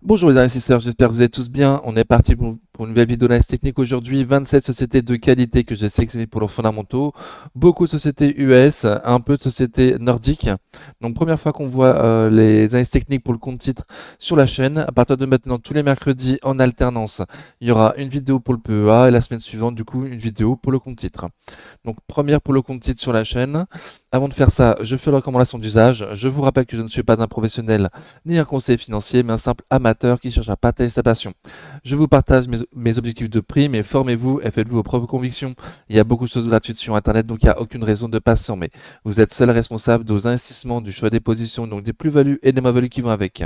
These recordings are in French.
Bonjour les investisseurs, j'espère que vous allez tous bien. On est parti pour une nouvelle vidéo d'analyse technique aujourd'hui. 27 sociétés de qualité que j'ai sélectionnées pour leurs fondamentaux. Beaucoup de sociétés US, un peu de sociétés nordiques. Donc première fois qu'on voit les analyses techniques pour le compte titre sur la chaîne. À partir de maintenant, tous les mercredis en alternance, il y aura une vidéo pour le PEA et la semaine suivante, du coup, une vidéo pour le compte titre. Donc première pour le compte titre sur la chaîne. Avant de faire ça, je fais la recommandation d'usage. Je vous rappelle que je ne suis pas un professionnel ni un conseiller financier, mais un simple amateur qui cherche à partager sa passion. Je vous partage mes objectifs de prix, mais formez-vous et faites-vous vos propres convictions. Il y a beaucoup de choses gratuites sur Internet, donc il n'y a aucune raison de ne pas se former. Vous êtes seul responsable de vos investissements, du choix des positions, donc des plus-values et des moins-values qui vont avec.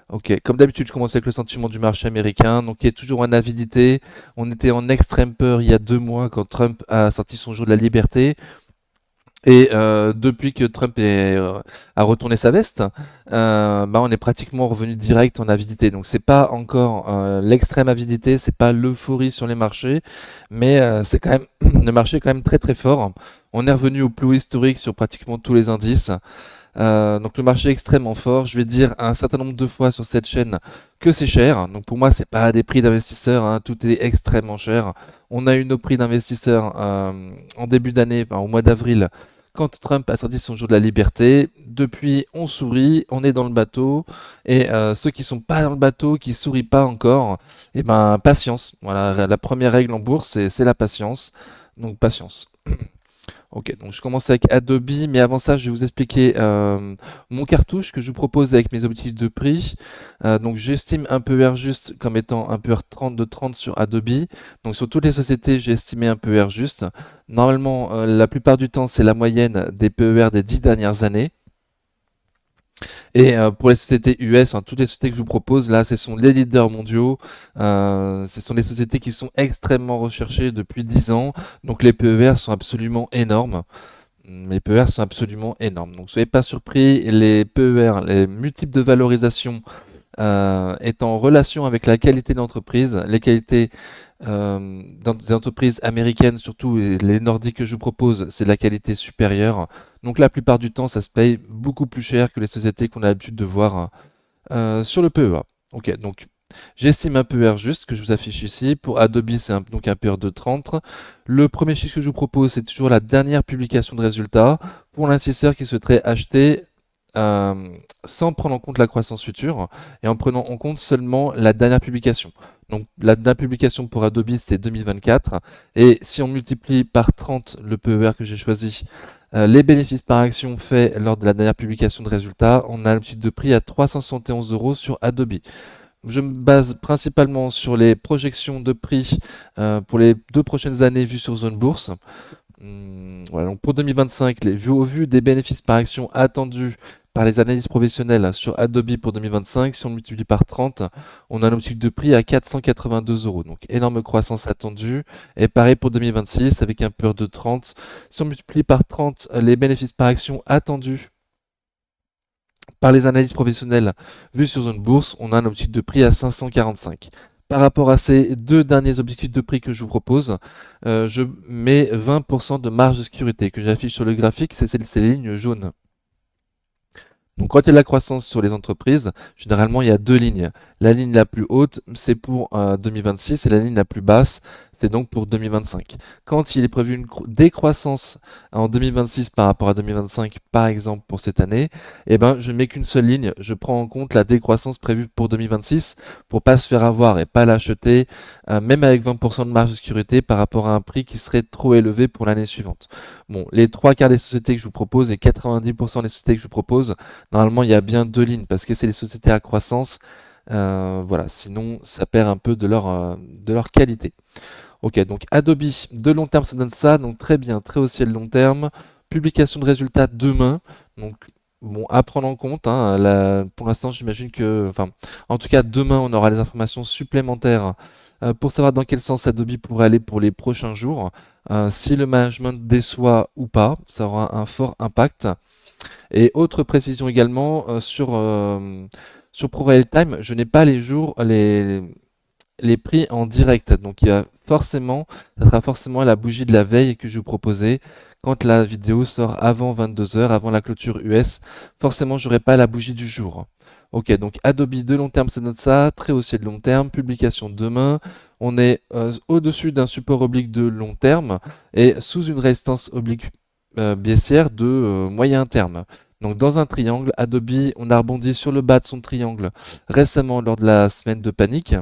Ok, comme d'habitude, je commence avec le sentiment du marché américain, donc il y a toujours en avidité. On était en extrême peur il y a 2 mois quand Trump a sorti son jour de la liberté. Et depuis que a retourné sa veste, on est pratiquement revenu direct en avidité. Donc c'est pas encore l'extrême avidité, c'est pas l'euphorie sur les marchés, mais c'est quand même le marché est quand même très très fort. On est revenu au plus haut historique sur pratiquement tous les indices. Donc le marché est extrêmement fort. Je vais dire un certain nombre de fois sur cette chaîne que c'est cher. Donc pour moi, c'est pas des prix d'investisseurs, hein. Tout est extrêmement cher. On a eu nos prix d'investisseurs en début d'année, enfin, au mois d'avril, quand Trump a sorti son jour de la liberté. Depuis, on sourit, on est dans le bateau. Et ceux qui sont pas dans le bateau, qui sourient pas encore, eh ben patience. Voilà, la première règle en bourse, c'est la patience. Donc patience. Ok, donc je commence avec Adobe, mais avant ça, je vais vous expliquer mon cartouche que je vous propose avec mes objectifs de prix. Donc j'estime un PER juste comme étant un PER 30 de 30 sur Adobe. Donc sur toutes les sociétés, j'ai estimé un PER juste. Normalement, la plupart du temps, c'est la moyenne des PER des 10 dernières années. Et pour les sociétés US, toutes les sociétés que je vous propose, là, ce sont les leaders mondiaux. Ce sont les sociétés qui sont extrêmement recherchées depuis 10 ans. Donc les PER sont absolument énormes. Les PER sont absolument énormes. Donc soyez pas surpris, les PER, les multiples de valorisation est en relation avec la qualité de l'entreprise. Les qualités dans des entreprises américaines, surtout les nordiques que je vous propose, c'est de la qualité supérieure. Donc la plupart du temps, ça se paye beaucoup plus cher que les sociétés qu'on a l'habitude de voir sur le PEA. Ok, donc j'estime un PER juste que je vous affiche ici. Pour Adobe, c'est donc un PER de 30. Le premier chiffre que je vous propose, c'est toujours la dernière publication de résultats pour l'investisseur qui souhaiterait acheter sans prendre en compte la croissance future et en prenant en compte seulement la dernière publication. Donc la dernière publication pour Adobe, c'est 2024. Et si on multiplie par 30 le PER que j'ai choisi, les bénéfices par action faits lors de la dernière publication de résultats, on a le titre de prix à 371 euros sur Adobe. Je me base principalement sur les projections de prix pour les 2 prochaines années vues sur Zone Bourse. Voilà, donc pour 2025, au vu des bénéfices par action attendus par les analyses professionnelles sur Adobe pour 2025, si on multiplie par 30, on a un objectif de prix à 482 euros. Donc énorme croissance attendue. Et pareil pour 2026 avec un PER de 30. Si on multiplie par 30 les bénéfices par action attendus par les analyses professionnelles vues sur Zone Bourse, on a un objectif de prix à 545. Par rapport à ces deux derniers objectifs de prix que je vous propose, je mets 20% de marge de sécurité que j'affiche sur le graphique, c'est les lignes jaunes. Donc quand il y a de la croissance sur les entreprises, généralement il y a deux lignes. La ligne la plus haute, c'est pour 2026 et la ligne la plus basse, c'est donc pour 2025. Quand il est prévu une décroissance en 2026 par rapport à 2025, par exemple pour cette année, eh ben je mets qu'une seule ligne, je prends en compte la décroissance prévue pour 2026 pour pas se faire avoir et pas l'acheter, même avec 20% de marge de sécurité par rapport à un prix qui serait trop élevé pour l'année suivante. Bon, les trois quarts des sociétés que je vous propose et 90% des sociétés que je vous propose, normalement, il y a bien deux lignes parce que c'est les sociétés à croissance. Voilà, sinon ça perd un peu de leur qualité. Ok, donc Adobe, de long terme, ça donne ça. Donc très bien, très haussier de long terme. Publication de résultats demain. Donc bon, à prendre en compte. Hein, pour l'instant, j'imagine que, enfin, en tout cas, demain, on aura les informations supplémentaires pour savoir dans quel sens Adobe pourrait aller pour les prochains jours. Si le management déçoit ou pas, ça aura un fort impact. Et autre précision également sur ProRealTime, je n'ai pas les prix en direct. Donc il y a forcément, ça sera forcément la bougie de la veille que je vous proposais. Quand la vidéo sort avant 22 h, avant la clôture US, forcément j'aurai pas la bougie du jour. Ok, donc Adobe de long terme, ça donne ça. Très haussier de long terme. Publication demain. On est au-dessus d'un support oblique de long terme et sous une résistance oblique baissière de moyen terme. Donc dans un triangle, Adobe, on a rebondi sur le bas de son triangle récemment lors de la semaine de panique.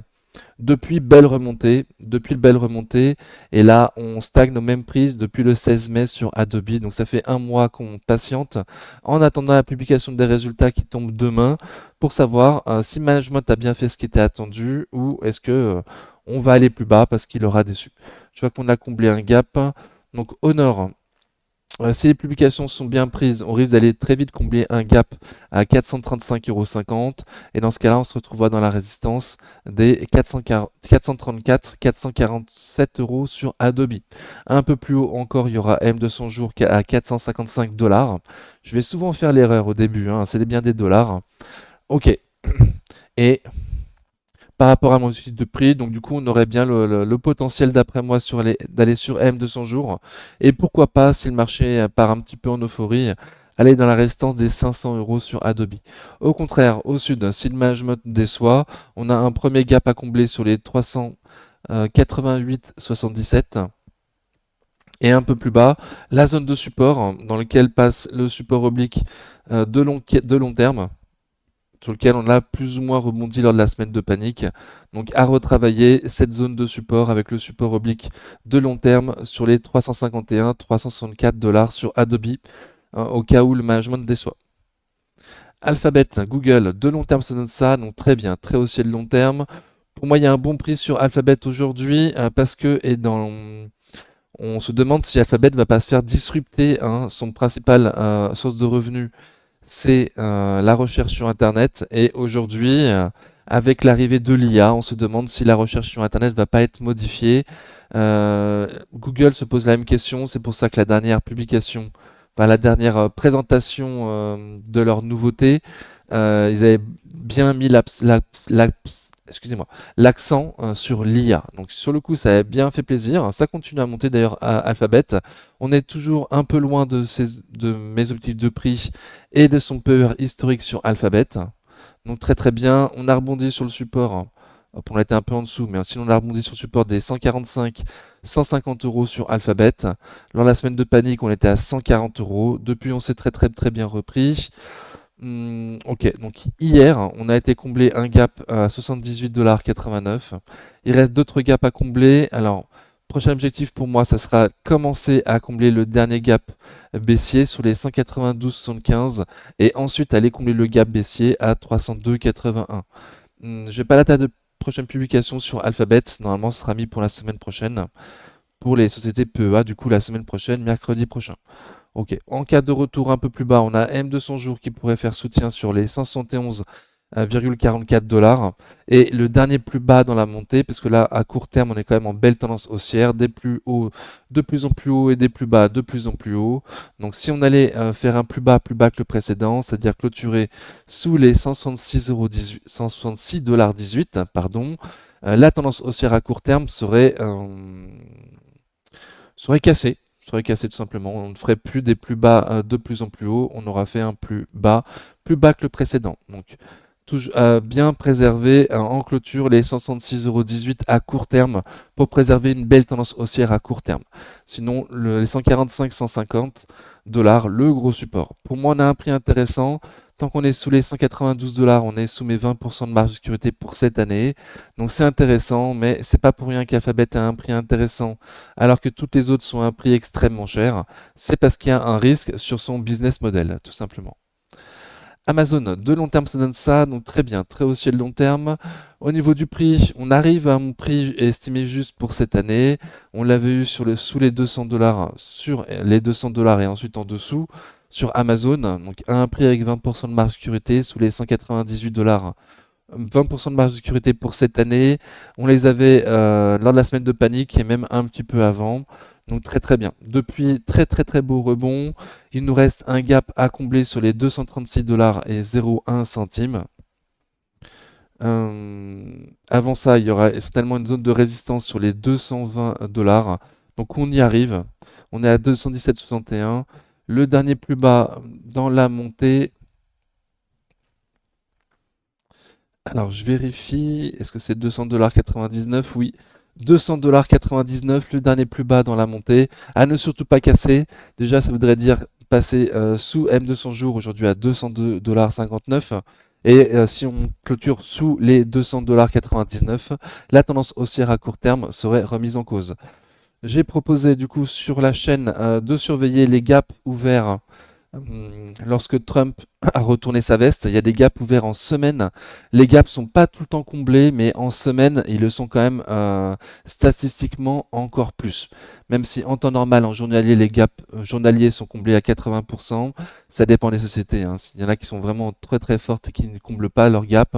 Depuis le belle remontée, et là on stagne aux mêmes prix depuis le 16 mai sur Adobe, donc ça fait un mois qu'on patiente en attendant la publication des résultats qui tombent demain pour savoir si management a bien fait ce qui était attendu ou est-ce que on va aller plus bas parce qu'il aura déçu. Je vois qu'on a comblé un gap, donc Honor. Si les publications sont bien prises, on risque d'aller très vite combler un gap à 435,50 €. Et dans ce cas-là, on se retrouvera dans la résistance des 434-447 € sur Adobe. Un peu plus haut encore, il y aura M200 jours à 455 $. Je vais souvent faire l'erreur au début, hein, c'est bien des dollars. Ok. Et par rapport à mon outil de prix. Donc du coup, on aurait bien le potentiel d'après moi d'aller sur M200 jours. Et pourquoi pas, si le marché part un petit peu en euphorie, aller dans la résistance des 500 € sur Adobe. Au contraire, au sud, si le management déçoit, on a un premier gap à combler sur les 388,77. Et un peu plus bas, la zone de support dans lequel passe le support oblique de long terme, sur lequel on a plus ou moins rebondi lors de la semaine de panique. Donc à retravailler cette zone de support avec le support oblique de long terme sur les 351-364 $ sur Adobe, hein, au cas où le management déçoit. Alphabet, Google, de long terme ça donne ça, donc très bien, très haussier de long terme. Pour moi, il y a un bon prix sur Alphabet aujourd'hui parce que on se demande si Alphabet va pas se faire disrupter, hein, son principal source de revenus c'est la recherche sur Internet. Et aujourd'hui, avec l'arrivée de l'IA, on se demande si la recherche sur Internet va pas être modifiée. Google se pose la même question, c'est pour ça que la dernière publication, enfin la dernière présentation de leur nouveauté, ils avaient bien mis excusez-moi, l'accent sur l'IA. Donc sur le coup, ça a bien fait plaisir. Ça continue à monter d'ailleurs à Alphabet. On est toujours un peu loin de mes objectifs de prix et de son PER historique sur Alphabet. Donc très très bien. On a rebondi sur le support. Hop, on était un peu en dessous, mais sinon on a rebondi sur le support des 145, 150 € sur Alphabet. Lors de la semaine de panique, on était à 140 €. Depuis, on s'est très très très bien repris. Ok, donc hier, on a été comblé un gap à 78,89 $. Il reste d'autres gaps à combler. Alors, prochain objectif pour moi, ça sera commencer à combler le dernier gap baissier sur les 192,75 et ensuite aller combler le gap baissier à 302,81. Je vais pas la date de prochaine publication sur Alphabet. Normalement, ce sera mis pour la semaine prochaine. Pour les sociétés PEA, du coup, la semaine prochaine, mercredi prochain. Ok, en cas de retour un peu plus bas, on a M200 jours qui pourrait faire soutien sur les 511,44 $. Et le dernier plus bas dans la montée, parce que là, à court terme, on est quand même en belle tendance haussière, des plus hauts de plus en plus haut et des plus bas de plus en plus haut. Donc si on allait faire un plus bas que le précédent, c'est-à-dire clôturer sous les 166,18 $, pardon, la tendance haussière à court terme serait cassé tout simplement. On ne ferait plus des plus bas de plus en plus haut, on aura fait un plus bas que le précédent. Donc bien préserver en clôture les 166,18 € à court terme pour préserver une belle tendance haussière à court terme. Sinon, les 145-150 $, le gros support. Pour moi, on a un prix intéressant. Tant qu'on est sous les 192 $, on est sous mes 20% de marge de sécurité pour cette année. Donc c'est intéressant, mais c'est pas pour rien qu'Alphabet a un prix intéressant alors que toutes les autres sont à un prix extrêmement cher. C'est parce qu'il y a un risque sur son business model, tout simplement. Amazon, de long terme, ça donne ça, donc très bien, très haussier de long terme. Au niveau du prix, on arrive à mon prix estimé juste pour cette année. On l'avait eu sous les 200 $, sur les 200 $ et ensuite en dessous sur Amazon, donc à un prix avec 20% de marge de sécurité sous les 198 $. 20% de marge de sécurité pour cette année. On les avait lors de la semaine de panique et même un petit peu avant. Donc très très bien. Depuis, très très très beau rebond. Il nous reste un gap à combler sur les 236 $ et 0,1 centime. Avant ça, il y aura certainement une zone de résistance sur les 220 $. Donc on y arrive. On est à 217,61. Le dernier plus bas dans la montée, Alors, je vérifie. Est-ce que c'est 200,99 $? Oui. 200,99 $, le dernier plus bas dans la montée. À ne surtout pas casser. Déjà, ça voudrait dire passer sous M200 jours aujourd'hui à 202,59 $. Et si on clôture sous les 200,99 $, la tendance haussière à court terme serait remise en cause. J'ai proposé du coup sur la chaîne de surveiller les gaps ouverts lorsque Trump a retourné sa veste. Il y a des gaps ouverts en semaine. Les gaps sont pas tout le temps comblés, mais en semaine, ils le sont quand même statistiquement encore plus. Même si en temps normal, en journalier, les gaps journaliers sont comblés à 80%, ça dépend des sociétés, hein. Il y en a qui sont vraiment très très fortes et qui ne comblent pas leurs gaps.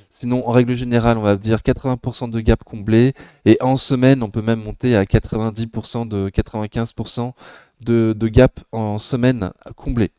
Sinon, en règle générale, on va dire 80% de gaps comblés. Et en semaine, on peut même monter à 90%, de 95% de gap en semaine comblé.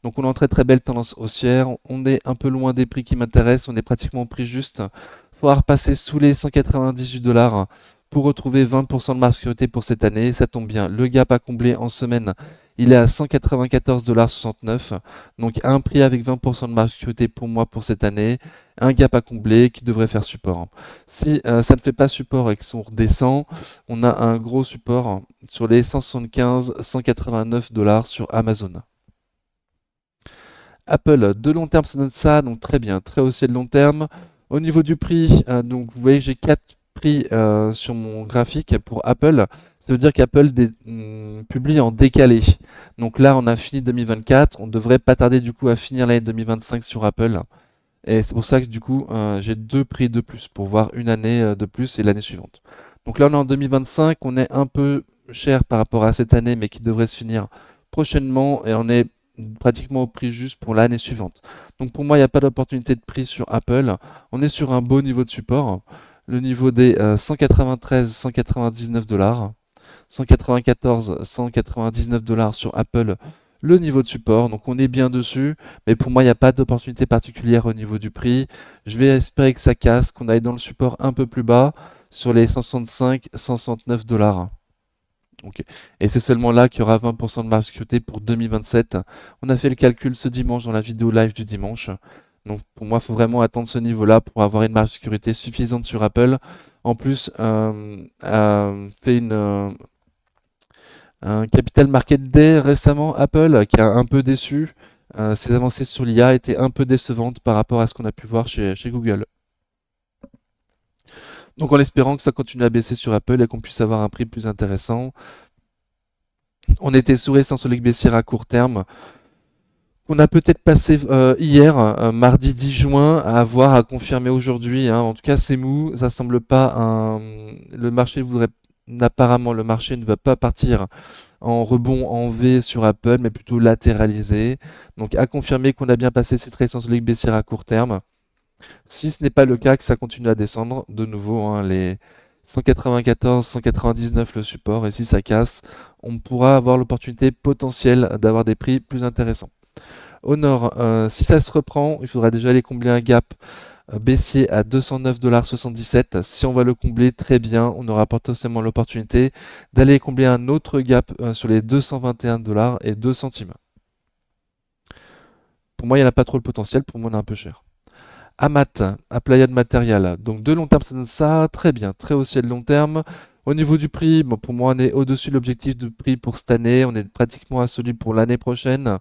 Donc on est en très très belle tendance haussière, on est un peu loin des prix qui m'intéressent, on est pratiquement au prix juste. Il faudra repasser sous les 198 $ pour retrouver 20% de marge de sécurité pour cette année. Ça tombe bien, le gap à combler en semaine, il est à 194,69 $. Donc un prix avec 20% de marge de sécurité pour moi pour cette année, un gap à combler qui devrait faire support. Si ça ne fait pas support et que on redescend, on a un gros support sur les 175-189 $ sur Amazon. Apple, de long terme, ça donne ça, donc très bien, très haussier de long terme. Au niveau du prix, donc vous voyez, j'ai 4 prix sur mon graphique pour Apple. Ça veut dire qu'Apple publie en décalé. Donc là, on a fini 2024, on devrait pas tarder du coup à finir l'année 2025 sur Apple. Et c'est pour ça que du coup, j'ai 2 prix de plus pour voir une année de plus et l'année suivante. Donc là, on est en 2025, on est un peu cher par rapport à cette année, mais qui devrait se finir prochainement et on est pratiquement au prix juste pour l'année suivante. Donc pour moi, il n'y a pas d'opportunité de prix sur Apple. On est sur un beau niveau de support, le niveau des 193-199 $, 194-199 $ sur Apple, le niveau de support. Donc on est bien dessus, mais pour moi, il n'y a pas d'opportunité particulière au niveau du prix. Je vais espérer que ça casse, qu'on aille dans le support un peu plus bas, sur les 165-169 $. Ok. Et c'est seulement là qu'il y aura 20% de marge de sécurité pour 2027. On a fait le calcul ce dimanche dans la vidéo live du dimanche. Donc pour moi, il faut vraiment attendre ce niveau-là pour avoir une marge de sécurité suffisante sur Apple. En plus, fait un Capital Market Day récemment, Apple, qui a un peu déçu. Ses avancées sur l'IA étaient un peu décevantes par rapport à ce qu'on a pu voir chez Google. Donc en espérant que ça continue à baisser sur Apple et qu'on puisse avoir un prix plus intéressant. On était sous résistance solide baissière à court terme. On a peut-être passé hier, mardi 10 juin, à avoir à confirmer aujourd'hui, hein. En tout cas, c'est mou. Ça semble pas le marché voudrait. Apparemment, le marché ne va pas partir en rebond en V sur Apple, mais plutôt latéralisé. Donc à confirmer qu'on a bien passé cette résistance solide baissière à court terme. Si ce n'est pas le cas, que ça continue à descendre, de nouveau, hein, les 194, 199 le support, et si ça casse, on pourra avoir l'opportunité potentielle d'avoir des prix plus intéressants. Au nord, si ça se reprend, il faudra déjà aller combler un gap baissier à 209,77 $. Si on va le combler, très bien, on aura potentiellement l'opportunité d'aller combler un autre gap sur les 221 $ et 2 centimes. Pour moi, il n'y en a pas trop le potentiel, pour moi, on est un peu cher. Amat, Applied Material. Donc de long terme, ça donne ça, très bien, très haussier de long terme. Au niveau du prix, bon, pour moi, on est au-dessus de l'objectif de prix pour cette année. On est pratiquement à celui pour l'année prochaine.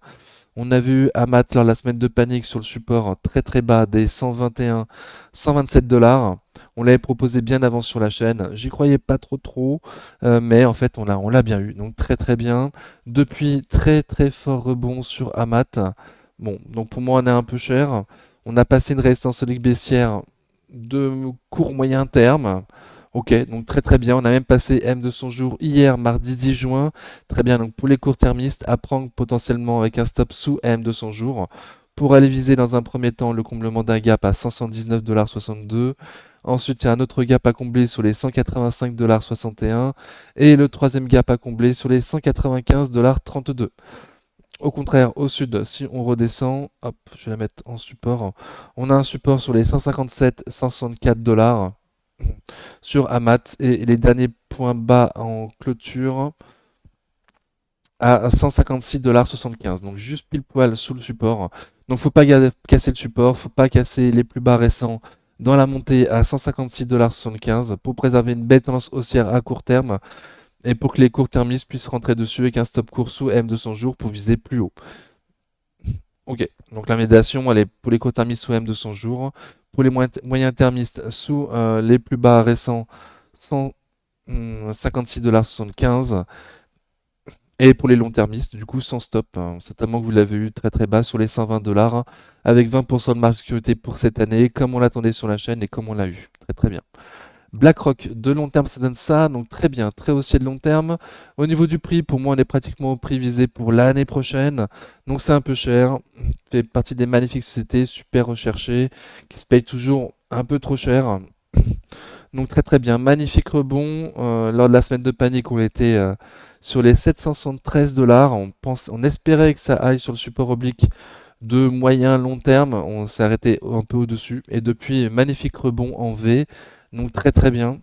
On a vu Amat lors de la semaine de panique sur le support très très bas des 121, 127 $. On l'avait proposé bien avant sur la chaîne. J'y croyais pas trop, mais en fait on l'a bien eu. Donc très très bien. Depuis, très très fort rebond sur Amat. Bon, donc pour moi on est un peu cher. On a passé une résistance solide baissière de court moyen terme. Ok, donc très très bien. On a même passé M de son jour hier, mardi 10 juin. Très bien, donc pour les court-termistes, à prendre potentiellement avec un stop sous M de son jour. Pour aller viser dans un premier temps le comblement d'un gap à 119,62 $. Ensuite, il y a un autre gap à combler sur les 185,61 $. Et le troisième gap à combler sur les 195,32 $. Au contraire, au sud, si on redescend, hop, je vais la mettre en support. On a un support sur les 157,64 $. Sur Amat et les derniers points bas en clôture à 156,75 $. Donc juste pile poil sous le support. Donc faut pas casser le support, faut pas casser les plus bas récents dans la montée à 156,75 $ pour préserver une belle tendance haussière à court terme et pour que les court-termistes puissent rentrer dessus avec un stop court sous M200 jours pour viser plus haut. Ok, donc la médiation, elle est pour les court-termistes sous M200 jours, pour les moyens-termistes sous les plus bas récents 156,75 $ et pour les long-termistes, du coup sans stop, hein. Certainement que vous l'avez eu très très bas sur les 120 $, avec 20% de marge de sécurité pour cette année, comme on l'attendait sur la chaîne et comme on l'a eu. Très très bien. BlackRock, de long terme, ça donne ça, donc très bien, très haussier de long terme. Au niveau du prix, pour moi, on est pratiquement au prix visé pour l'année prochaine, donc c'est un peu cher. Fait partie des magnifiques sociétés, super recherchées, qui se payent toujours un peu trop cher. Donc très très bien, magnifique rebond. Lors de la semaine de panique, on était sur les 773 $. On espérait que ça aille sur le support oblique de moyen long terme. On s'est arrêté un peu au-dessus. Et depuis, magnifique rebond en V. Donc très très bien.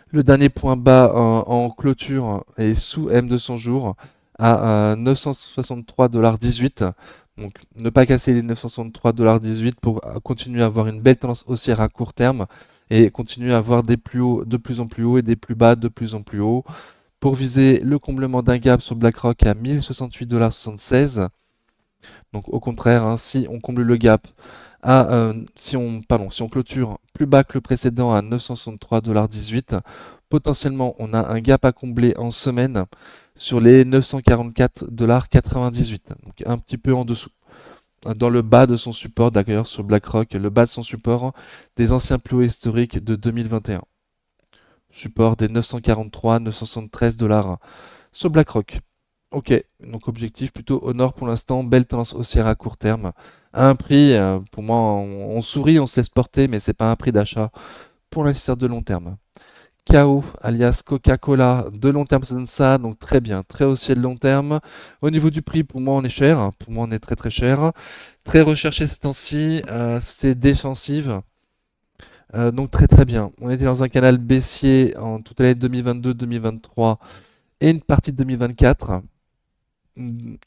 Le dernier point bas en clôture est sous M200 jours à 963,18 $. Donc ne pas casser les 963,18 $ pour continuer à avoir une belle tendance haussière à court terme et continuer à avoir des plus hauts de plus en plus hauts et des plus bas de plus en plus hauts pour viser le comblement d'un gap sur BlackRock à 1068,76 $. Donc au contraire, hein, si on comble le gap si on clôture plus bas que le précédent à 963,18 $, potentiellement on a un gap à combler en semaine sur les 944,98 $, donc un petit peu en dessous. Dans le bas de son support, d'ailleurs sur BlackRock, le bas de son support des anciens plus hauts historiques de 2021. Support des 943, 973 $ sur BlackRock. Ok, donc objectif plutôt au nord pour l'instant, belle tendance haussière à court terme. À un prix, pour moi, on sourit, on se laisse porter, mais c'est pas un prix d'achat pour l'investisseur de long terme. KO, alias Coca-Cola, de long terme, ça donne ça, donc très bien, très haussier de long terme. Au niveau du prix, pour moi, on est cher, hein. Pour moi, on est très très cher. Très recherché ces temps-ci, c'est défensive. Donc très très bien. On était dans un canal baissier en toute l'année 2022-2023 et une partie de 2024.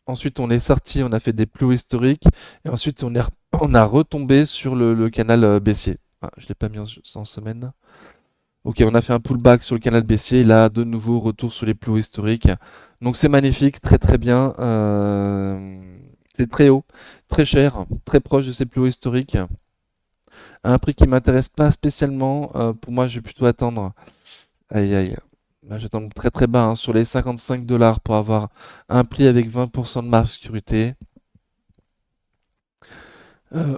Ensuite, on est sorti, on a fait des plus hauts historiques, et ensuite, on a retombé sur le canal baissier. Ah, je ne l'ai pas mis en semaine. Ok, on a fait un pullback sur le canal baissier, et là, de nouveau, retour sur les plus hauts historiques. Donc, c'est magnifique, très très bien. C'est très haut, très cher, très proche de ces plus hauts historiques. À un prix qui m'intéresse pas spécialement. Pour moi, je vais plutôt attendre. Aïe aïe. Là, j'attends très très bas, hein, sur les 55 $ pour avoir un prix avec 20% de marge de sécurité.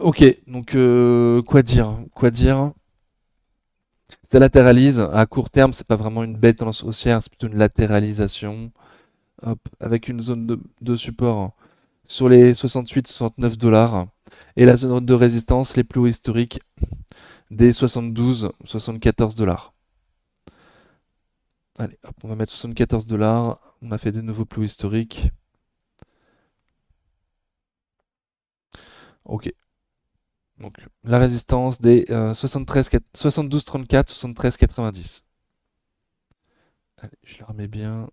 Ok, donc quoi dire? Quoi dire? Ça latéralise. À court terme, c'est pas vraiment une belle tendance haussière, c'est plutôt une latéralisation. Hop, avec une zone de support sur les 68-69 $. Et la zone de résistance, les plus hauts historiques, des 72-74 $. Allez, hop, on va mettre 74 $. On a fait de nouveaux plus hauts historiques. Ok. Donc la résistance des 72-34, 73-90. Allez, je le remets bien.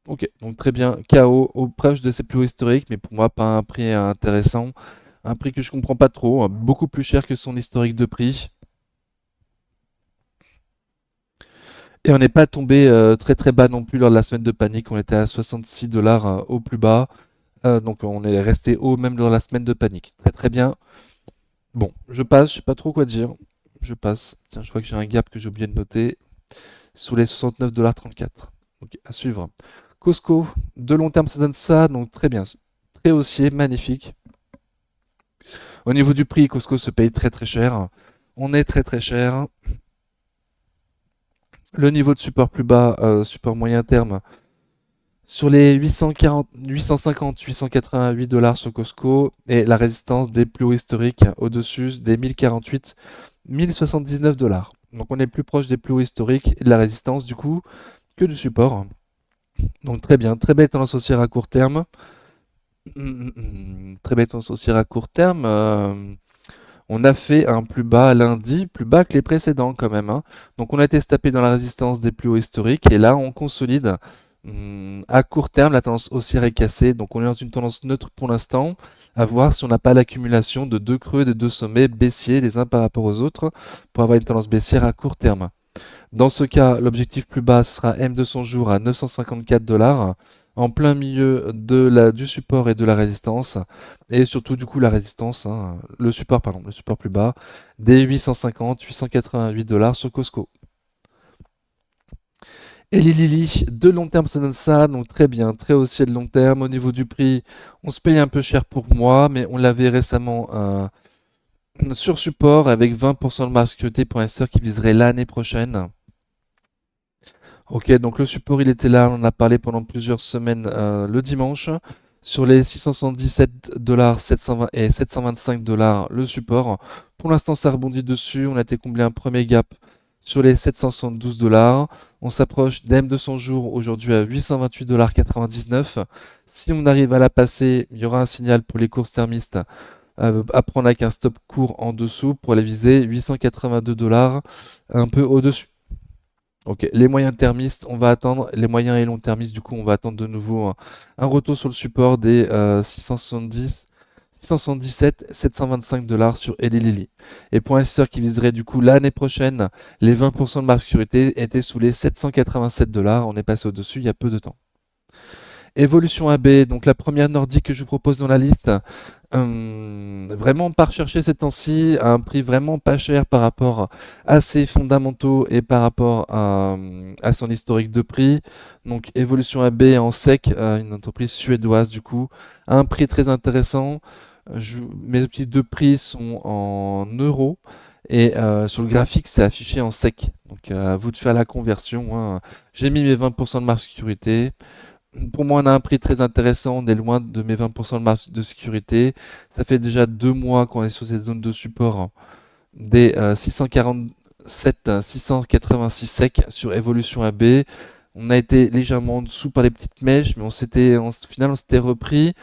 Ok, donc très bien. KO au proche de ses plus hauts historiques, mais pour moi pas un prix intéressant. Un prix que je comprends pas trop, hein, beaucoup plus cher que son historique de prix. Et on n'est pas tombé très très bas non plus lors de la semaine de panique. On était à 66 $ au plus bas. Donc on est resté haut même dans la semaine de panique. Très très bien. Bon, je passe, je sais pas trop quoi dire. Je passe. Tiens, je vois que j'ai un gap que j'ai oublié de noter. Sous les 69,34 $. Donc à suivre. Costco, de long terme ça donne ça, donc très bien. Très haussier, magnifique. Au niveau du prix, Costco se paye très très cher. On est très très cher. Le niveau de support plus bas, support moyen terme, sur les 840, 850, 888 $ sur Costco et la résistance des plus hauts historiques au-dessus des 1048, 1079 $. Donc on est plus proche des plus hauts historiques et de la résistance du coup que du support. Donc très bien, très belle tendance haussière à court terme. Très belle tendance haussière à court terme. On a fait un plus bas lundi, plus bas que les précédents quand même, hein. Donc on a été se taper dans la résistance des plus hauts historiques et là on consolide. À court terme, la tendance haussière est cassée, donc on est dans une tendance neutre pour l'instant, à voir si on n'a pas l'accumulation de deux creux et de deux sommets baissiers les uns par rapport aux autres pour avoir une tendance baissière à court terme. Dans ce cas, l'objectif plus bas sera M200 jours à 954 $, en plein milieu du support et de la résistance, et surtout du coup la résistance, hein, le support plus bas, des 850-888 $ sur Costco. Et les Lili, de long terme, ça donne ça, donc très bien, très haussier de long terme. Au niveau du prix, on se paye un peu cher pour moi, mais on l'avait récemment sur support avec 20% de marge sécurité.sr qui viserait l'année prochaine. Ok, donc le support il était là, on en a parlé pendant plusieurs semaines le dimanche. Sur les 677 $, 720 et 725 $ le support. Pour l'instant, ça rebondit dessus. On a été comblé un premier gap sur les 772 $. On s'approche d'M200 jours aujourd'hui à 828,99 $. Si on arrive à la passer, il y aura un signal pour les courses thermistes à prendre avec un stop court en dessous pour aller viser 882 $, un peu au-dessus. Ok, les moyens thermistes, on va attendre, les moyens et longs thermistes, du coup, on va attendre de nouveau un retour sur le support des 670, 677, 725 $ sur Eli Lilly. Et pour investisseurs qui viseraient du coup l'année prochaine, les 20% de marge sécurité étaient sous les 787 $. On est passé au-dessus il y a peu de temps. Évolution AB, donc la première nordique que je vous propose dans la liste, vraiment pas rechercher ces temps-ci à un prix vraiment pas cher par rapport à ses fondamentaux et par rapport à son historique de prix. Donc Évolution AB en sec, une entreprise suédoise du coup, à un prix très intéressant. Mes petits deux prix sont en euros. Et sur le graphique, c'est affiché en sec. Donc à vous de faire la conversion, hein. J'ai mis mes 20% de marge sécurité. Pour moi, on a un prix très intéressant. On est loin de mes 20% de marge de sécurité. Ça fait déjà 2 mois qu'on est sur cette zone de support des 647, 686 sec sur Évolution AB. On a été légèrement en dessous par les petites mèches, mais au final, on s'était repris.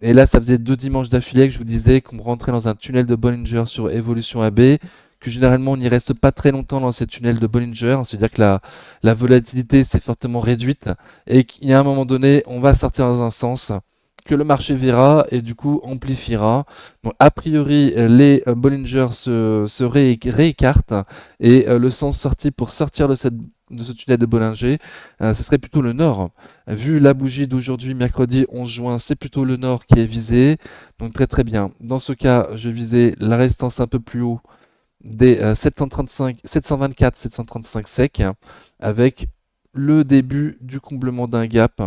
Et là, ça faisait 2 dimanches d'affilée que je vous disais qu'on rentrait dans un tunnel de Bollinger sur Évolution AB, que généralement on n'y reste pas très longtemps dans ces tunnels de Bollinger, c'est-à-dire que la volatilité s'est fortement réduite et qu'il y a un moment donné, on va sortir dans un sens que le marché verra et du coup amplifiera. Donc a priori, les Bollinger se réécartent et le sens sorti pour sortir de ce tunnel de Bollinger, ce serait plutôt le nord. Vu la bougie d'aujourd'hui, mercredi 11 juin, c'est plutôt le nord qui est visé. Donc très très bien. Dans ce cas, je visais la résistance un peu plus haut des 735, 724, 735 sec avec le début du comblement d'un gap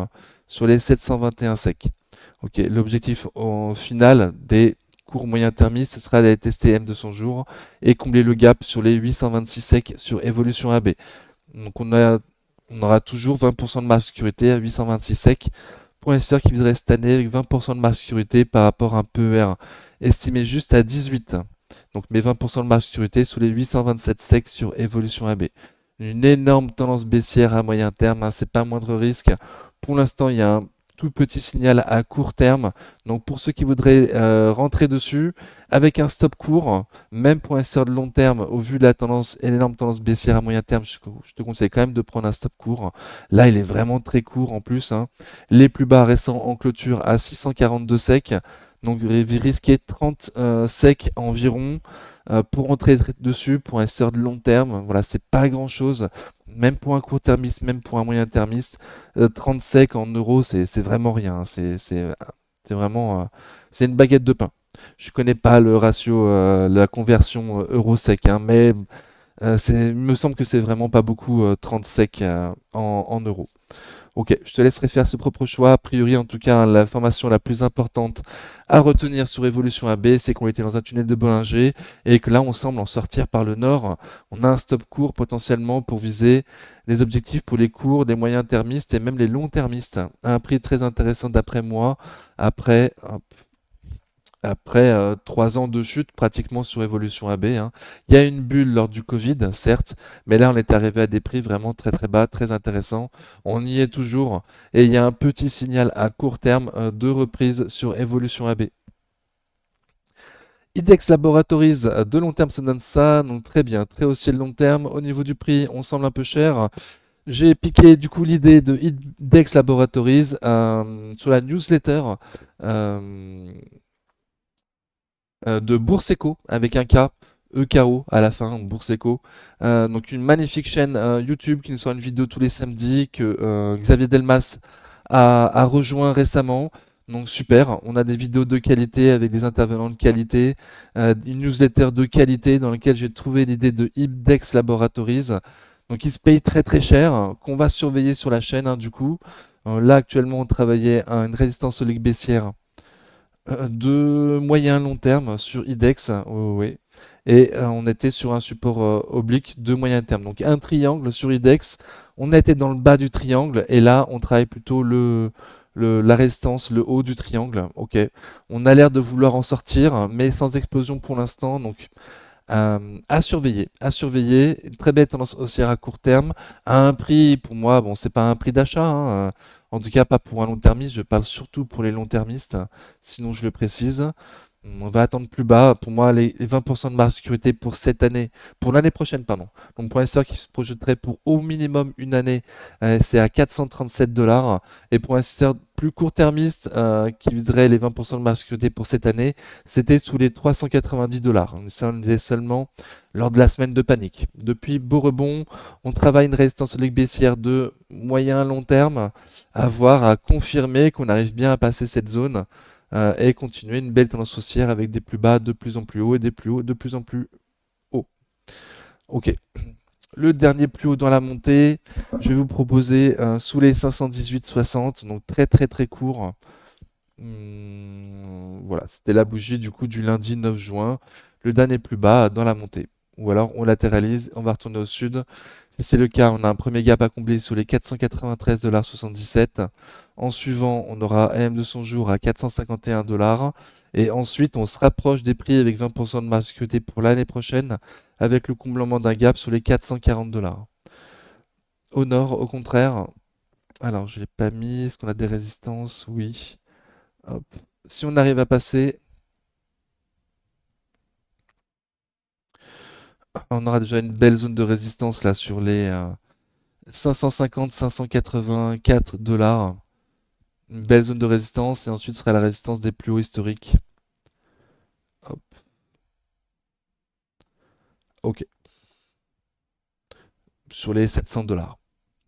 sur les 721 sec. Ok, l'objectif au final des cours moyens thermistes, ce sera d'aller tester M200 jours et combler le gap sur les 826 sec sur Évolution AB. Donc on aura toujours 20% de marge de sécurité à 826 sec pour l'investisseur qui viserait cette année avec 20% de marge de sécurité par rapport à un PER estimé juste à 18. Donc mes 20% de marge de sécurité sous les 827 sec sur Évolution AB. Une énorme tendance baissière à moyen terme, hein, c'est pas moindre risque. Pour l'instant, il y a un tout petit signal à court terme. Donc pour ceux qui voudraient rentrer dessus, avec un stop court, même pour un investisseur de long terme, au vu de la tendance et l'énorme tendance baissière à moyen terme, je te conseille quand même de prendre un stop court. Là, il est vraiment très court en plus, hein. Les plus bas récents en clôture à 642 sec. Donc vous risquez 30 sec environ pour entrer dessus pour un investisseur de long terme. Voilà, c'est pas grand chose. Même pour un court termiste, même pour un moyen termiste, 30 sec en euros, c'est vraiment rien, hein. C'est vraiment c'est une baguette de pain. Je connais pas le ratio, la conversion euro sec, hein, mais il me semble que c'est vraiment pas beaucoup 30 sec en euros. Ok, je te laisserai faire ce propre choix. A priori, en tout cas, l'information la plus importante à retenir sur Evolution AB, c'est qu'on était dans un tunnel de Bollinger et que là, on semble en sortir par le nord. On a un stop court potentiellement pour viser des objectifs pour les courts, des moyens termistes et même les longs termistes à un prix très intéressant d'après moi. Après 3 ans de chute pratiquement sur Evolution AB, hein. Il y a une bulle lors du Covid, certes, mais là on est arrivé à des prix vraiment très très bas, très intéressants. On y est toujours et il y a un petit signal à court terme de reprise sur Evolution AB. IDEX Laboratories de long terme ça donne ça, donc très bien, très haussier de long terme. Au niveau du prix, on semble un peu cher. J'ai piqué du coup l'idée de IDEX Laboratories sur la newsletter. de Bourseco avec un K, EKO à la fin, Bourseco. Donc une magnifique chaîne YouTube qui nous sort une vidéo tous les samedis que Xavier Delmas a rejoint récemment. Donc super, on a des vidéos de qualité avec des intervenants de qualité, une newsletter de qualité dans laquelle j'ai trouvé l'idée de Ibdex Laboratories. Donc il se paye très très cher, qu'on va surveiller sur la chaîne du coup. Là actuellement on travaillait à une résistance au ligue baissière de moyen long terme sur IDEX, oui. Et on était sur un support oblique de moyen terme. Donc un triangle sur IDEX, on était dans le bas du triangle et là on travaille plutôt la résistance, le haut du triangle. Ok, on a l'air de vouloir en sortir, mais sans explosion pour l'instant. Donc à surveiller, à surveiller. Une très belle tendance haussière à court terme, à un prix, pour moi, bon, c'est pas un prix d'achat, hein, en tout cas pas pour un long-termiste, je parle surtout pour les long-termistes, sinon je le précise. On va attendre plus bas. Pour moi, les 20% de marge de sécurité pour cette année, pour l'année prochaine, pardon. Donc pour l'investisseur qui se projetterait pour au minimum une année, c'est à 437 dollars. Et pour un investisseur plus court-termiste qui viserait les 20% de marge de sécurité pour cette année, c'était sous les 390 dollars. Ça, on est seulement lors de la semaine de panique. Depuis beau rebond, on travaille une résistance au ligue baissière de moyen à long terme, à voir, à confirmer qu'on arrive bien à passer cette zone et continuer une belle tendance haussière avec des plus bas de plus en plus hauts et des plus hauts de plus en plus hauts. Ok. Le dernier plus haut dans la montée, je vais vous proposer sous les 518,60, donc très très très court. Voilà, c'était la bougie du coup du lundi 9 juin, le dernier plus bas dans la montée. Ou alors on latéralise, on va retourner au sud. Si c'est le cas, on a un premier gap à combler sur les 493,77 $. En suivant, on aura AM de son jour à 451 $. Et ensuite, on se rapproche des prix avec 20% de marge de sécurité pour l'année prochaine, avec le comblement d'un gap sur les 440 $. Au nord, au contraire, alors je l'ai pas mis, est-ce qu'on a des résistances? Oui. Hop. Si on arrive à passer, on aura déjà une belle zone de résistance là sur les 550-584 $. Une belle zone de résistance et ensuite sera la résistance des plus hauts historiques. Hop. Ok. Sur les 700 $.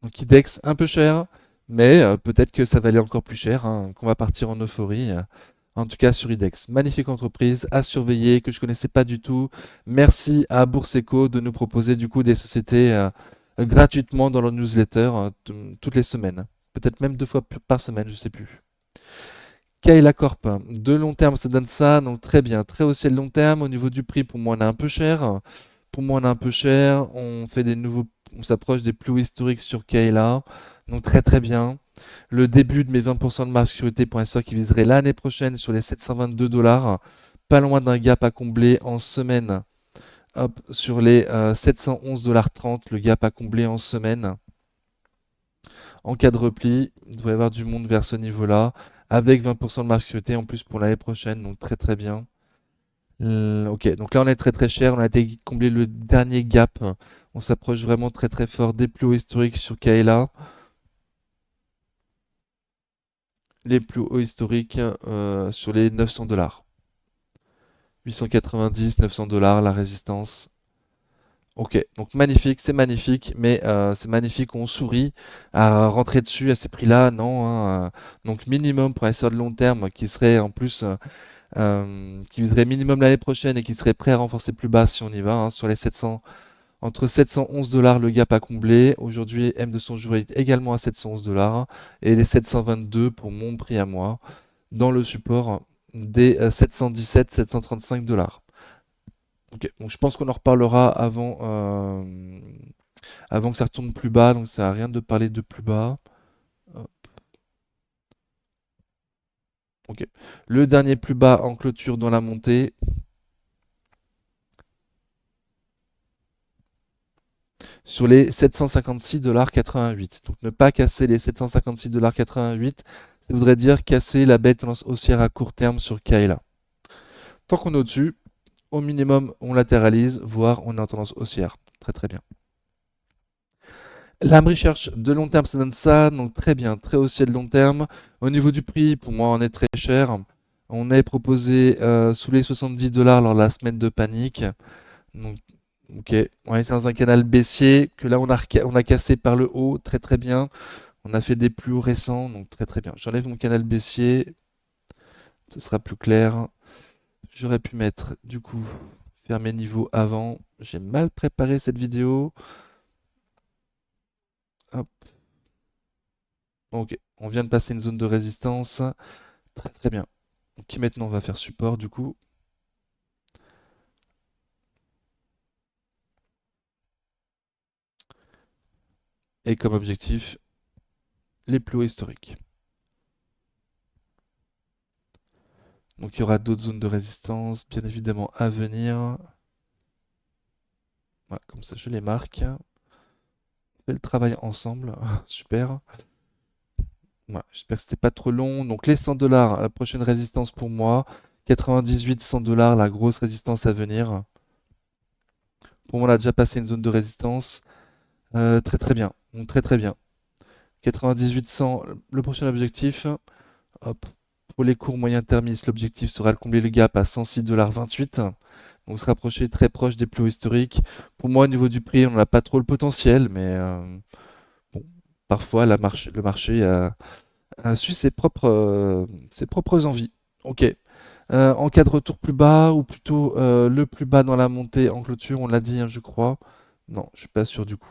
Donc IDEX un peu cher, mais peut-être que ça va aller encore plus cher, hein, qu'on va partir en euphorie. En tout cas sur IDEX. Magnifique entreprise à surveiller que je connaissais pas du tout. Merci à Bourseco de nous proposer du coup des sociétés gratuitement dans leur newsletter toutes les semaines. Peut-être même deux fois par semaine, je sais plus. Kayla Corp, de long terme, ça donne ça, donc très bien, très haussier de long terme. Au niveau du prix, pour moi, on est un peu cher. Pour moi, on est un peu cher. On fait des nouveaux, on s'approche des plus hauts historiques sur Kayla, donc très très bien. Le début de mes 20% de marge sécurité pour l'instant qui viserait l'année prochaine sur les 722 $, pas loin d'un gap à combler en semaine. Hop, sur les 711,30 $, le gap à combler en semaine. En cas de repli, il doit y avoir du monde vers ce niveau-là, avec 20% de marge sécurité en plus pour l'année prochaine, donc très très bien. Ok, donc là on est très très cher, on a été combler le dernier gap, on s'approche vraiment très très fort des plus hauts historiques sur Kaela. Les plus hauts historiques sur les 900 $. 890, 900 $, la résistance. Ok, donc magnifique, mais c'est magnifique, on sourit à rentrer dessus à ces prix-là, non, hein, donc minimum pour un investisseur de long terme qui serait en plus, qui viserait minimum l'année prochaine et qui serait prêt à renforcer plus bas si on y va, hein, sur les 700, entre 711 $ le gap à combler. Aujourd'hui, M de son jour est également à 711 $ et les 722 pour mon prix à moi dans le support des 717, 735 $. Ok, donc je pense qu'on en reparlera avant que ça retourne plus bas, donc ça sert à rien de parler de plus bas. Hop, ok. Le dernier plus bas en clôture dans la montée, sur les 756,88 $. Donc ne pas casser les 756,88 $, ça voudrait dire casser la belle tendance haussière à court terme sur Kaila. Tant qu'on est au-dessus, au minimum on latéralise, voire on est en tendance haussière. Très très bien. La recherche de long terme, ça donne ça, donc très bien, très haussier de long terme. Au niveau du prix, pour moi, on est très cher. On est proposé sous les 70 dollars lors de la semaine de panique. Donc, ok, on est dans un canal baissier que là on a cassé par le haut, très très bien. On a fait des plus hauts récents, donc très très bien. J'enlève mon canal baissier, ce sera plus clair. J'aurais pu mettre du coup faire mes niveaux avant. J'ai mal préparé cette vidéo. Hop, ok, on vient de passer une zone de résistance. Très très bien. Ok, maintenant on va faire support du coup. Et comme objectif, les plus hauts historiques. Donc il y aura d'autres zones de résistance, bien évidemment, à venir. Voilà, comme ça je les marque. On fait le travail ensemble. Super. Voilà, j'espère que c'était pas trop long. Donc les 100 dollars, la prochaine résistance pour moi. 98, 100 dollars, la grosse résistance à venir. Pour moi, on a déjà passé une zone de résistance. Très très bien. Donc très très bien. 98, 100, le prochain objectif. Hop. Pour les cours moyen termistes, l'objectif sera de combler le gap à 106,28 $. Donc se rapprocher très proche des plus hauts historiques. Pour moi, au niveau du prix, on n'a pas trop le potentiel, mais bon, parfois le marché suit ses propres envies. Ok. En cas de retour plus bas, ou plutôt le plus bas dans la montée en clôture, on l'a dit, hein, je crois. Non, je suis pas sûr du coup.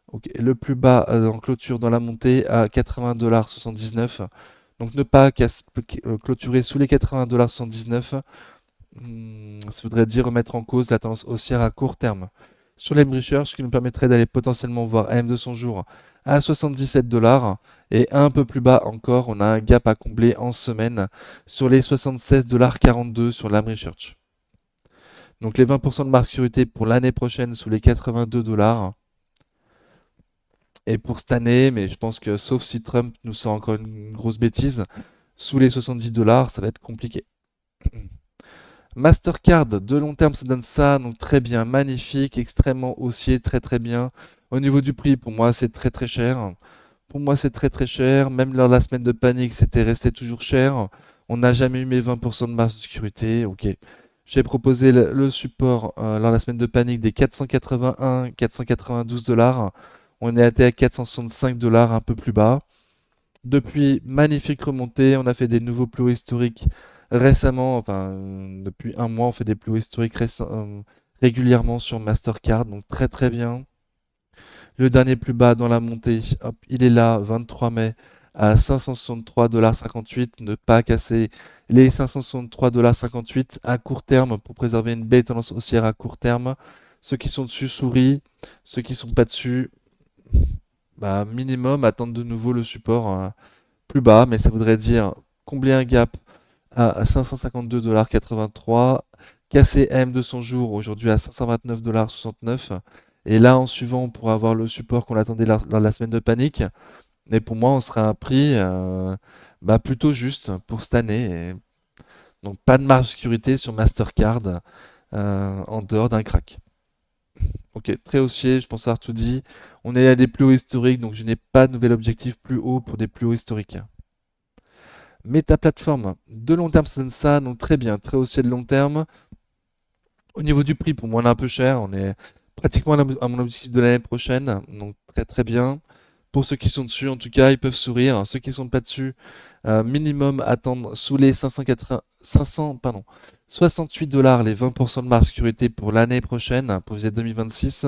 Ok, le plus bas en clôture dans la montée à 80,79 $. Donc ne pas clôturer sous les 80,79 $. Ça voudrait dire remettre en cause la tendance haussière à court terme. Sur les Research, ce qui nous permettrait d'aller potentiellement voir AM200 jours à 77 dollars. Et un peu plus bas encore, on a un gap à combler en semaine sur les 76,42 $ sur l'AM Research. Donc les 20% de marge sécurité pour l'année prochaine sous les 82 dollars. Et pour cette année, mais je pense que sauf si Trump nous sort encore une grosse bêtise, sous les 70 dollars, ça va être compliqué. Mastercard, de long terme, ça donne ça, donc très bien, magnifique, extrêmement haussier, très très bien. Au niveau du prix, pour moi, c'est très très cher. Pour moi, c'est très très cher. Même lors de la semaine de panique, c'était resté toujours cher. On n'a jamais eu mes 20% de marge de sécurité. Ok. J'ai proposé le support lors de la semaine de panique des 481, 492 dollars. On est été à 465 dollars, un peu plus bas. Depuis, magnifique remontée. On a fait des nouveaux plus hauts historiques récemment. Enfin, depuis un mois, on fait des plus hauts historiques régulièrement sur Mastercard. Donc très très bien. Le dernier plus bas dans la montée, hop, il est là, 23 mai, à 563,58 $. Ne pas casser les 563,58 $ à court terme pour préserver une belle tendance haussière à court terme. Ceux qui sont dessus sourient, ceux qui sont pas dessus, bah, minimum attendre de nouveau le support plus bas, mais ça voudrait dire combler un gap à 552,83 $, casser AM200 jours aujourd'hui à 529,69 $. Et là, en suivant, on pourra avoir le support qu'on attendait lors de la semaine de panique. Mais pour moi, on sera à un prix bah, plutôt juste pour cette année. Et donc, pas de marge de sécurité sur Mastercard en dehors d'un crack. Ok, très haussier, je pense avoir tout dit. On est à des plus hauts historiques, donc je n'ai pas de nouvel objectif plus haut pour des plus hauts historiques. Meta plateforme de long terme, ça donne ça, donc très bien, très haussier de long terme. Au niveau du prix, pour moi, on est un peu cher. On est pratiquement à mon objectif de l'année prochaine, donc très très bien. Pour ceux qui sont dessus, en tout cas, ils peuvent sourire. Ceux qui sont pas dessus, minimum attendre sous les 68 dollars les 20% de marge sécurité pour l'année prochaine, pour visiter 2026,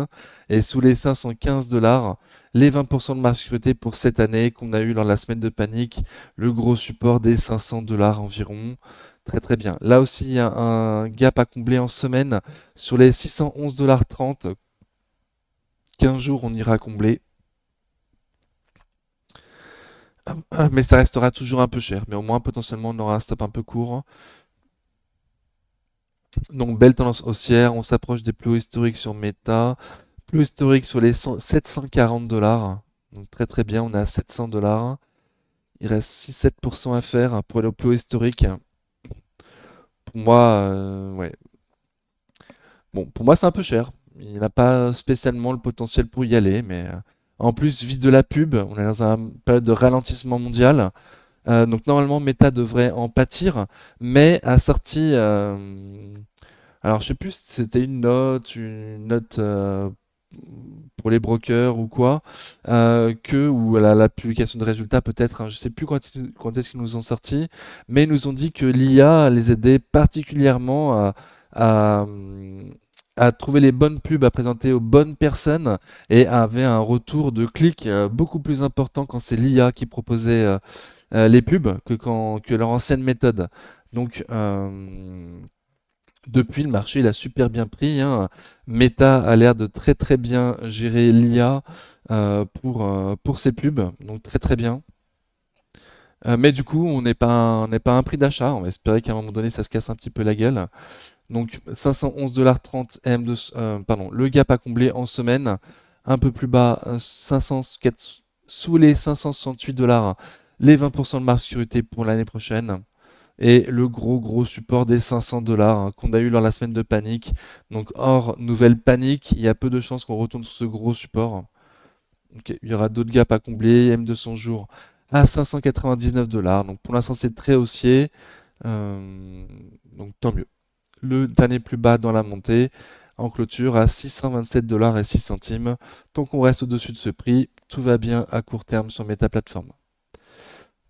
et sous les 515 dollars les 20% de marge sécurité pour cette année qu'on a eu lors de la semaine de panique, le gros support des 500 dollars environ. Très très bien. Là aussi, il y a un gap à combler en semaine sur les 611,30 $. 15 jours, on ira combler. Mais ça restera toujours un peu cher. Mais au moins, potentiellement, on aura un stop un peu court. Donc, belle tendance haussière. On s'approche des plus hauts historiques sur Meta. Plus haut historique sur les 740 dollars. Donc, très très bien. On est à 700 dollars. Il reste 6-7% à faire pour aller au plus haut historique. Pour moi, ouais. Bon, pour moi, c'est un peu cher. Il n'a pas spécialement le potentiel pour y aller. Mais en plus, vise de la pub. On est dans une période de ralentissement mondial. Donc normalement Meta devrait en pâtir, mais a sorti, alors je sais plus si c'était une note pour les brokers ou quoi, ou la publication de résultats peut-être, hein, je sais plus quand est-ce qu'ils nous ont sorti, mais ils nous ont dit que l'IA les aidait particulièrement à, à trouver les bonnes pubs à présenter aux bonnes personnes et avait un retour de clic beaucoup plus important quand c'est l'IA qui proposait les pubs que leur ancienne méthode. Donc, depuis, le marché, il a super bien pris, hein. Meta a l'air de très très bien gérer l'IA pour ses pubs, donc très très bien. Mais du coup, on n'est pas à un prix d'achat. On va espérer qu'à un moment donné, ça se casse un petit peu la gueule. Donc 511,30 M2, pardon, le gap à combler en semaine, un peu plus bas, 504, sous les 568 dollars, les 20% de marge sécurité pour l'année prochaine. Et le gros support des 500 dollars qu'on a eu lors de la semaine de panique. Donc hors nouvelle panique, il y a peu de chances qu'on retourne sur ce gros support. Ok, il y aura d'autres gaps à combler, M200 jours à 599 dollars. Donc pour l'instant c'est très haussier. Euh, donc tant mieux. Le dernier plus bas dans la montée en clôture à 627 dollars et 6 centimes. Tant qu'on reste au-dessus de ce prix, tout va bien à court terme sur Meta Platform.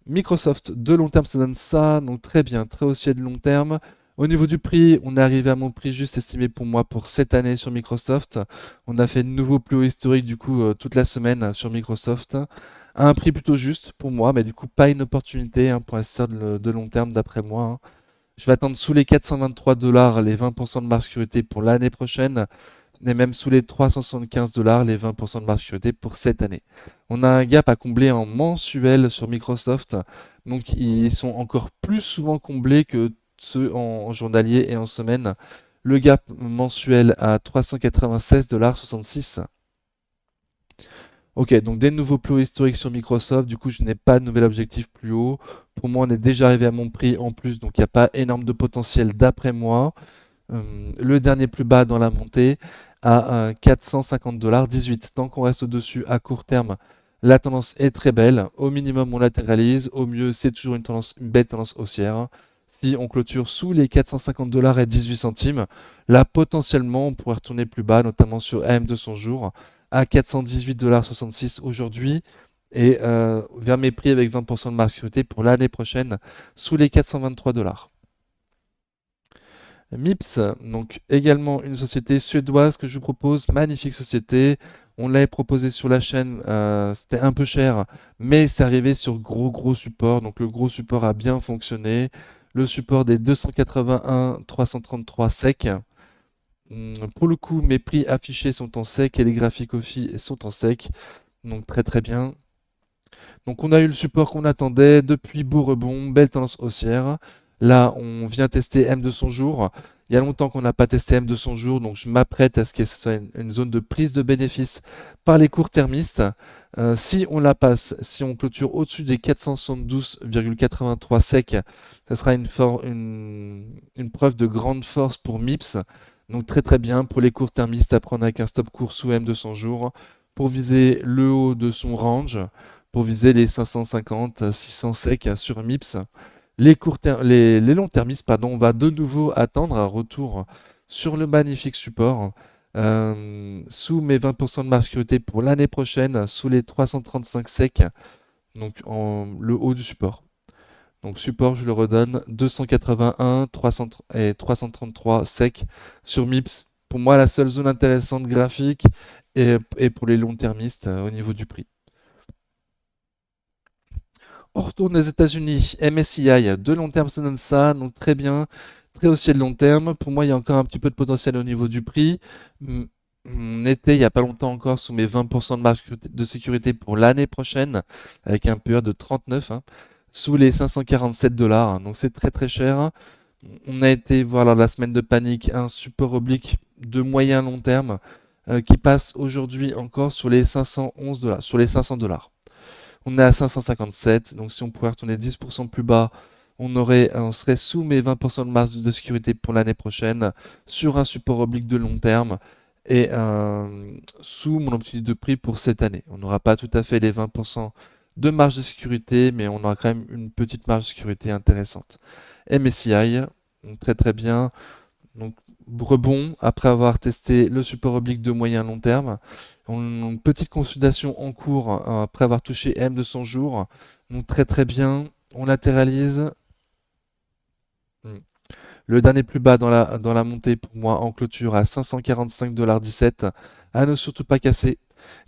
Microsoft, de long terme, ça donne ça, donc très bien, très haussier de long terme. Au niveau du prix, on est arrivé à mon prix juste estimé pour moi pour cette année sur Microsoft. On a fait de nouveau plus haut historique du coup toute la semaine sur Microsoft. À un prix plutôt juste pour moi, mais du coup pas une opportunité hein, pour investir de long terme d'après moi, hein. Je vais attendre sous les 423 dollars les 20% de marge sécurité pour l'année prochaine et même sous les 375 dollars les 20% de marge sécurité pour cette année. On a un gap à combler en mensuel sur Microsoft, donc ils sont encore plus souvent comblés que ceux en journalier et en semaine. Le gap mensuel à 396,66 $. Ok, donc des nouveaux plus hauts historiques sur Microsoft, du coup je n'ai pas de nouvel objectif plus haut. Pour moi on est déjà arrivé à mon prix en plus, donc il n'y a pas énorme de potentiel d'après moi. Le dernier plus bas dans la montée à 450 dollars 18. Tant qu'on reste au-dessus à court terme, la tendance est très belle. Au minimum, on latéralise. Au mieux, c'est toujours une belle tendance haussière. Si on clôture sous les 450 dollars et 18 centimes, là potentiellement on pourrait retourner plus bas, notamment sur AM200 jours à 418,66 $ aujourd'hui et vers mes prix avec 20% de marge sécurité pour l'année prochaine sous les 423 dollars. Mips, donc également une société suédoise que je vous propose, magnifique société. On l'avait proposé sur la chaîne, c'était un peu cher, mais c'est arrivé sur gros support. Donc le gros support a bien fonctionné. Le support des 281 333 sec. Pour le coup, mes prix affichés sont en sec et les graphiques aussi sont en sec. Donc très très bien. Donc on a eu le support qu'on attendait, depuis beau rebond, belle tendance haussière. Là, on vient tester M200 jours. Il y a longtemps qu'on n'a pas testé M200 jours, donc je m'apprête à ce que ce soit une zone de prise de bénéfice par les court-termistes. Si on la passe, si on clôture au-dessus des 472,83 sec, ça sera une preuve de grande force pour MIPS. Donc très très bien pour les court-termistes à prendre avec un stop court sous M200 jours pour viser le haut de son range pour viser les 550, 600 secs sur MIPS. Les longs termistes, pardon, on va de nouveau attendre un retour sur le magnifique support sous mes 20% de marge sécurité pour l'année prochaine, sous les 335 secs, donc le haut du support. Donc support, je le redonne, 281 300 et 333 secs sur MIPS. Pour moi, la seule zone intéressante graphique et pour les longs termistes au niveau du prix. On retourne aux États-Unis, MSCI, de long terme, ça donne ça, donc très bien, très haussier de long terme. Pour moi, il y a encore un petit peu de potentiel au niveau du prix. On était il n'y a pas longtemps encore sous mes 20% de marge de sécurité pour l'année prochaine, avec un PE de 39, hein, sous les 547 dollars, hein, donc c'est très très cher. On a été voir lors de la semaine de panique un support oblique de moyen long terme qui passe aujourd'hui encore sur les 511 dollars, sur les 500 dollars. On est à 557, donc si on pouvait retourner 10% plus bas, on serait sous mes 20% de marge de sécurité pour l'année prochaine, sur un support oblique de long terme, et sous mon objectif de prix pour cette année. On n'aura pas tout à fait les 20% de marge de sécurité, mais on aura quand même une petite marge de sécurité intéressante. MSCI, donc très très bien. Donc rebond après avoir testé le support oblique de moyen long terme. Une petite consolidation en cours après avoir touché M200 jours. Donc très très bien. On latéralise. Hmm. Le dernier plus bas dans la montée pour moi en clôture à 545,17 $. À ne surtout pas casser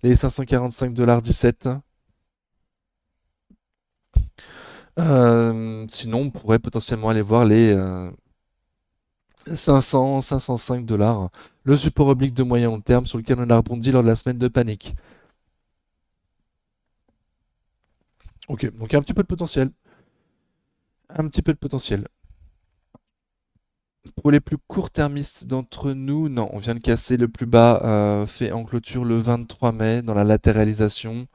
les 545,17 $. Sinon, on pourrait potentiellement aller voir les 500, 505 $. Le support oblique de moyen long terme sur lequel on a rebondi lors de la semaine de panique. Ok, donc il y a un petit peu de potentiel. Un petit peu de potentiel. Pour les plus court-termistes d'entre nous, non, on vient de casser le plus bas fait en clôture le 23 mai dans la latéralisation.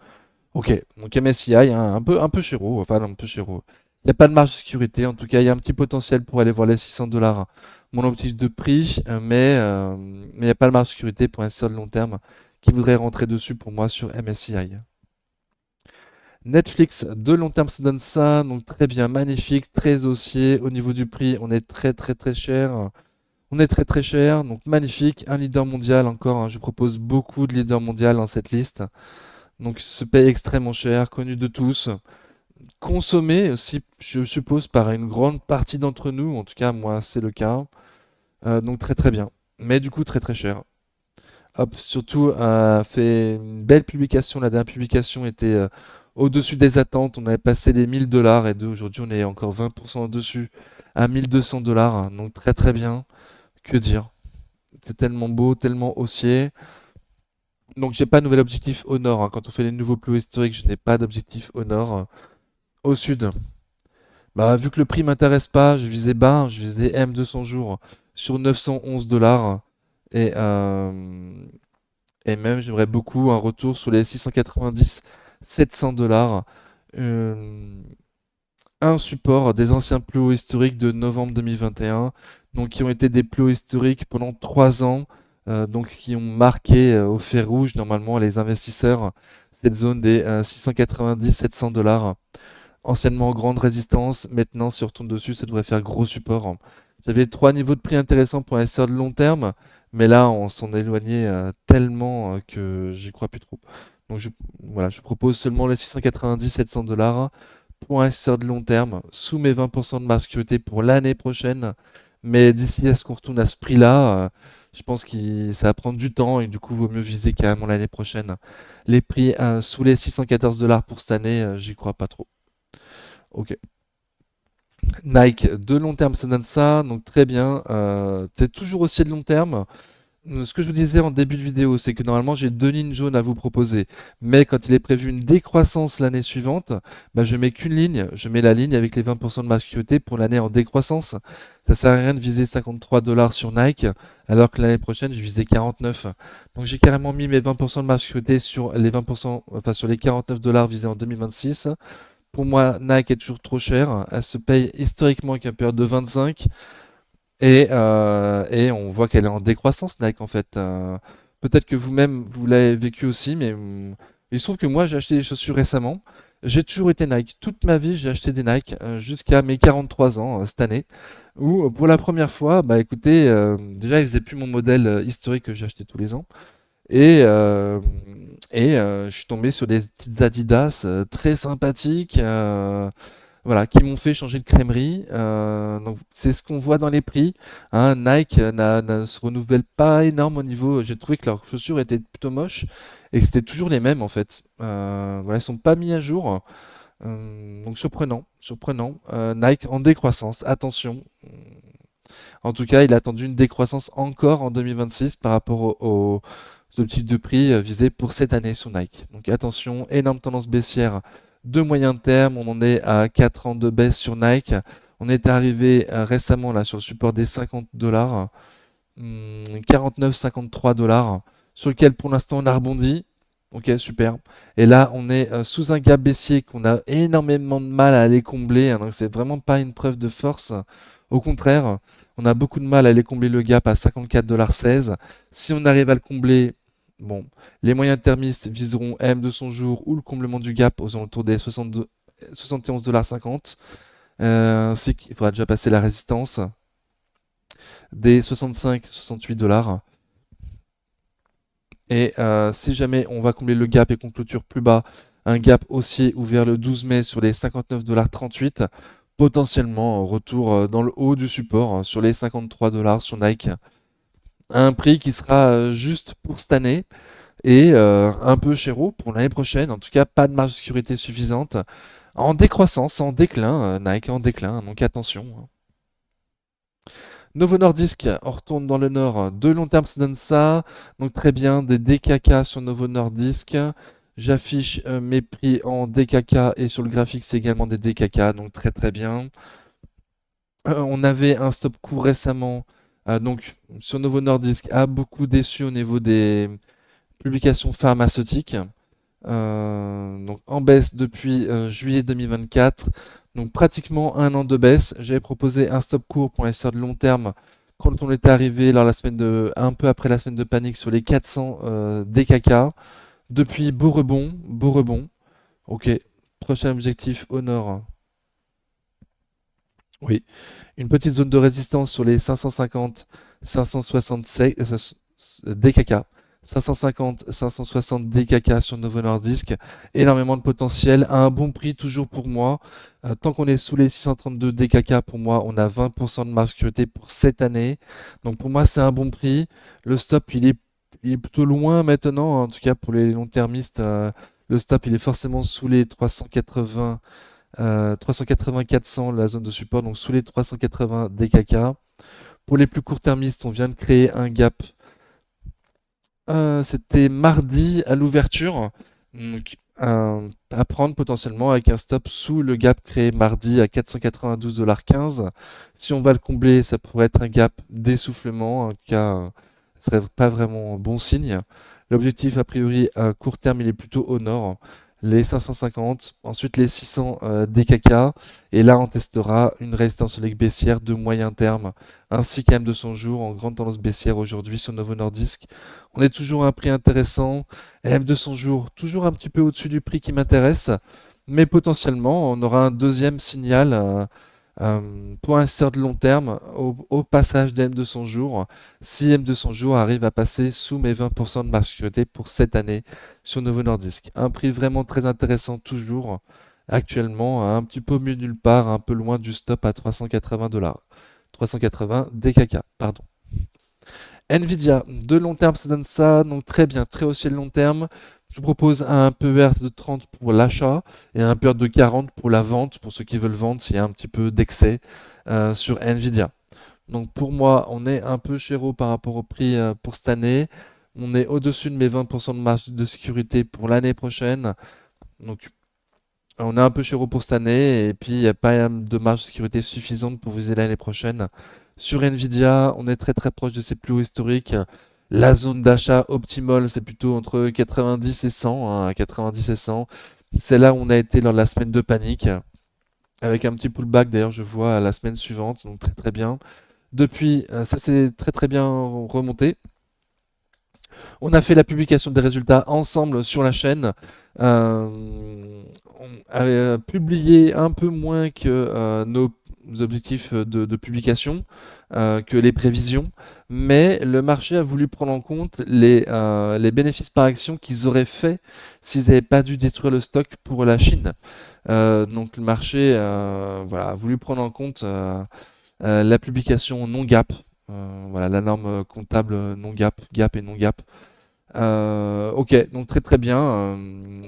Ok, donc MSCI, hein, un peu chéro, enfin un peu chéro. Il n'y a pas de marge de sécurité, en tout cas il y a un petit potentiel pour aller voir les 600 $. Mon objectif de prix, mais il n'y a pas de marge de sécurité pour un seul long terme qui voudrait rentrer dessus pour moi sur MSCI. Netflix de long terme se donne ça, donc très bien, magnifique, très haussier. Au niveau du prix, on est très très très cher. On est très très cher, donc magnifique. Un leader mondial encore, hein, je propose beaucoup de leaders mondiaux dans cette liste. Donc se paye extrêmement cher, connu de tous. Consommé aussi, je suppose, par une grande partie d'entre nous. En tout cas, moi, c'est le cas. Donc très très bien. Mais du coup, très très cher. Hop, surtout, fait une belle publication. La dernière publication était au-dessus des attentes. On avait passé les 1000 $ et aujourd'hui, on est encore 20% au-dessus à 1200 $. Donc très très bien. Que dire? C'est tellement beau, tellement haussier. Donc j'ai pas de nouvel objectif au nord, hein. Quand on fait les nouveaux plus historiques, je n'ai pas d'objectif au nord. Au sud, bah vu que le prix m'intéresse pas, je visais bas, je visais M200 jours sur 911 $. Et, euh, et même j'aimerais beaucoup un retour sur les 690, 700 $. Euh, un support des anciens plus hauts historiques de novembre 2021, donc qui ont été des plus hauts historiques pendant 3 ans, donc qui ont marqué au fer rouge normalement les investisseurs cette zone des 690-700 $. Anciennement grande résistance, maintenant si on retourne dessus, ça devrait faire gros support. J'avais 3 niveaux de prix intéressants pour un SR de long terme, mais là on s'en éloignait tellement que j'y crois plus trop. Donc voilà, je propose seulement les 690-700 $ pour un SR de long terme, sous mes 20% de ma sécurité pour l'année prochaine. Mais d'ici à ce qu'on retourne à ce prix-là, je pense que ça va prendre du temps et du coup, vaut mieux viser carrément l'année prochaine. Les prix sous les 614 $ pour cette année, j'y crois pas trop. Ok. Nike, de long terme, ça donne ça, donc très bien. C'est toujours aussi de long terme. Ce que je vous disais en début de vidéo, c'est que normalement j'ai 2 lignes jaunes à vous proposer. Mais quand il est prévu une décroissance l'année suivante, bah, je mets qu'une ligne. Je mets la ligne avec les 20% de ma sécurité pour l'année en décroissance. Ça sert à rien de viser 53 $ sur Nike, alors que l'année prochaine, je visais 49. Donc j'ai carrément mis mes 20% de ma sécurité sur les 20%, enfin sur les 49 $ visés en 2026. Pour moi, Nike est toujours trop cher. Elle se paye historiquement avec un période de 25. Et on voit qu'elle est en décroissance, Nike, en fait. Peut-être que vous-même, vous l'avez vécu aussi, mais il se trouve que moi, j'ai acheté des chaussures récemment. J'ai toujours été Nike. Toute ma vie, j'ai acheté des Nike jusqu'à mes 43 ans cette année. Où, pour la première fois, bah écoutez, déjà, ils faisaient plus mon modèle historique que j'achetais tous les ans. Et, euh, je suis tombé sur des petites Adidas très sympathiques. Voilà, qui m'ont fait changer de crèmerie. Donc c'est ce qu'on voit dans les prix, hein. Nike ne se renouvelle pas énorme au niveau. J'ai trouvé que leurs chaussures étaient plutôt moches et que c'était toujours les mêmes en fait. Voilà, ils sont pas mis à jour. Donc surprenant, surprenant. Nike en décroissance, attention. En tout cas, il a attendu une décroissance encore en 2026 par rapport aux objectifs de prix visés pour cette année sur Nike. Donc attention, énorme tendance baissière de moyen terme. On en est à 4 ans de baisse sur Nike. On est arrivé récemment là sur le support des 50 $, 49, 53 $, sur lequel pour l'instant on a rebondi. Ok, super. Et là, on est sous un gap baissier qu'on a énormément de mal à aller combler, hein. Donc c'est vraiment pas une preuve de force. Au contraire, on a beaucoup de mal à aller combler le gap à 54,16 $. Si on arrive à le combler, Bon, les moyens termistes viseront M200 jours ou le comblement du gap aux alentours des 62 71,50 $, ainsi qu'il faudra déjà passer la résistance des 65-68 $. Et si jamais on va combler le gap et qu'on clôture plus bas, un gap haussier ouvert le 12 mai sur les 59,38 $, potentiellement retour dans le haut du support sur les 53 $ sur Nike. Un prix qui sera juste pour cette année et un peu chéro pour l'année prochaine. En tout cas, pas de marge de sécurité suffisante. En décroissance, en déclin, Nike en déclin, donc attention. Novo Nordisk, on retourne dans le nord. De long terme, ça donne ça. Donc très bien, des DKK sur Novo Nordisk. J'affiche mes prix en DKK et sur le graphique, c'est également des DKK. Donc très très bien. On avait un stop court récemment. Donc sur Novo Nordisk, a beaucoup déçu au niveau des publications pharmaceutiques. Donc en baisse depuis juillet 2024. Donc pratiquement un an de baisse. J'avais proposé un stop court pour l'investisseur de long terme quand on était arrivé lors la semaine un peu après la semaine de panique sur les 400 DKK. Depuis, beau rebond, beau rebond. Ok, prochain objectif au nord. Oui, une petite zone de résistance sur les 550, 566 DKK. 550, 560 DKK sur Novo Nordisk, énormément de potentiel, à un bon prix toujours pour moi. Tant qu'on est sous les 632 DKK, pour moi, on a 20% de marge de sécurité pour cette année. Donc pour moi, c'est un bon prix. Le stop, il est plutôt loin maintenant, en tout cas pour les long-termistes. Le stop, il est forcément sous les 380. 380-400 la zone de support, donc sous les 380 DKK. Pour les plus court-termistes, on vient de créer un gap. C'était mardi à l'ouverture. Donc, à prendre potentiellement avec un stop sous le gap créé mardi à 492,15 $. Si on va le combler, ça pourrait être un gap d'essoufflement. En tout cas, ce serait pas vraiment bon signe. L'objectif, a priori, à court terme, il est plutôt au nord. Les 550, ensuite les 600 DKK. Et là, on testera une résistance sur les baissière de moyen terme, ainsi qu'un M200 jours en grande tendance baissière aujourd'hui sur Novo Nordisk. On est toujours à un prix intéressant. M200 jours, toujours un petit peu au-dessus du prix qui m'intéresse. Mais potentiellement, on aura un deuxième signal pour un investisseur de long terme au passage des M200 jours. Si M200 jours arrive à passer sous mes 20% de marge de sécurité pour cette année sur Novo Nordisk. Un prix vraiment très intéressant toujours. Actuellement, un petit peu mieux nulle part, un peu loin du stop à 380 $. 380 DKK, pardon. Nvidia, de long terme, ça donne ça, donc très bien, très haussier de long terme. Je vous propose un PER de 30 pour l'achat et un PER de 40 pour la vente, pour ceux qui veulent vendre s'il y a un petit peu d'excès sur Nvidia. Donc pour moi, on est un peu chéro par rapport au prix pour cette année. On est au-dessus de mes 20% de marge de sécurité pour l'année prochaine. Donc on est un peu chéro pour cette année et puis il n'y a pas de marge de sécurité suffisante pour viser l'année prochaine. Sur Nvidia, on est très très proche de ses plus hauts historiques. La zone d'achat optimale, c'est plutôt entre 90 et 100, hein, 90 et 100. C'est là où on a été lors de la semaine de panique, avec un petit pullback d'ailleurs, je vois, à la semaine suivante, donc très très bien. Depuis, ça s'est très très bien remonté. On a fait la publication des résultats ensemble sur la chaîne. On a publié un peu moins que nos objectifs de publication, que les prévisions, mais le marché a voulu prendre en compte les bénéfices par action qu'ils auraient fait s'ils n'avaient pas dû détruire le stock pour la Chine. Donc le marché voilà, a voulu prendre en compte la publication non gap, voilà, la norme comptable non gap, gap et non gap. Ok, donc très très bien.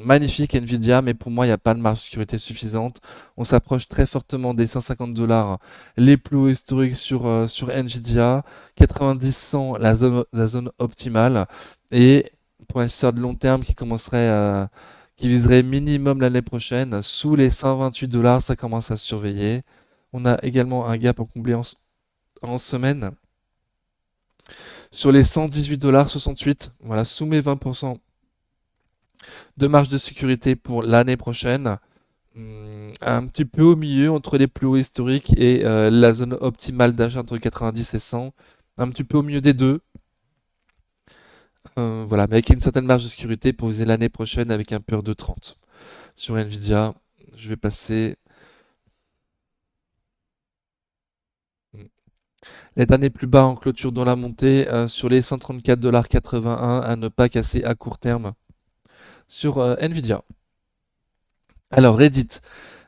Magnifique Nvidia, mais pour moi, il n'y a pas de marge de sécurité suffisante. On s'approche très fortement des 150 $, les plus hauts historiques sur Nvidia. 90-100, la zone optimale. Et pour un investisseur de long terme qui viserait minimum l'année prochaine, sous les 128 $, ça commence à se surveiller. On a également un gap à combler en semaine sur les 118,68 $, voilà, sous mes 20% de marge de sécurité pour l'année prochaine. Un petit peu au milieu entre les plus hauts historiques et la zone optimale d'achat entre 90 et 100. Un petit peu au milieu des deux. Voilà, mais avec une certaine marge de sécurité pour viser l'année prochaine avec un peur de 30. Sur Nvidia, je vais passer les derniers plus bas en clôture dans la montée sur les 134,81 $ à ne pas casser à court terme sur Nvidia. Alors Reddit.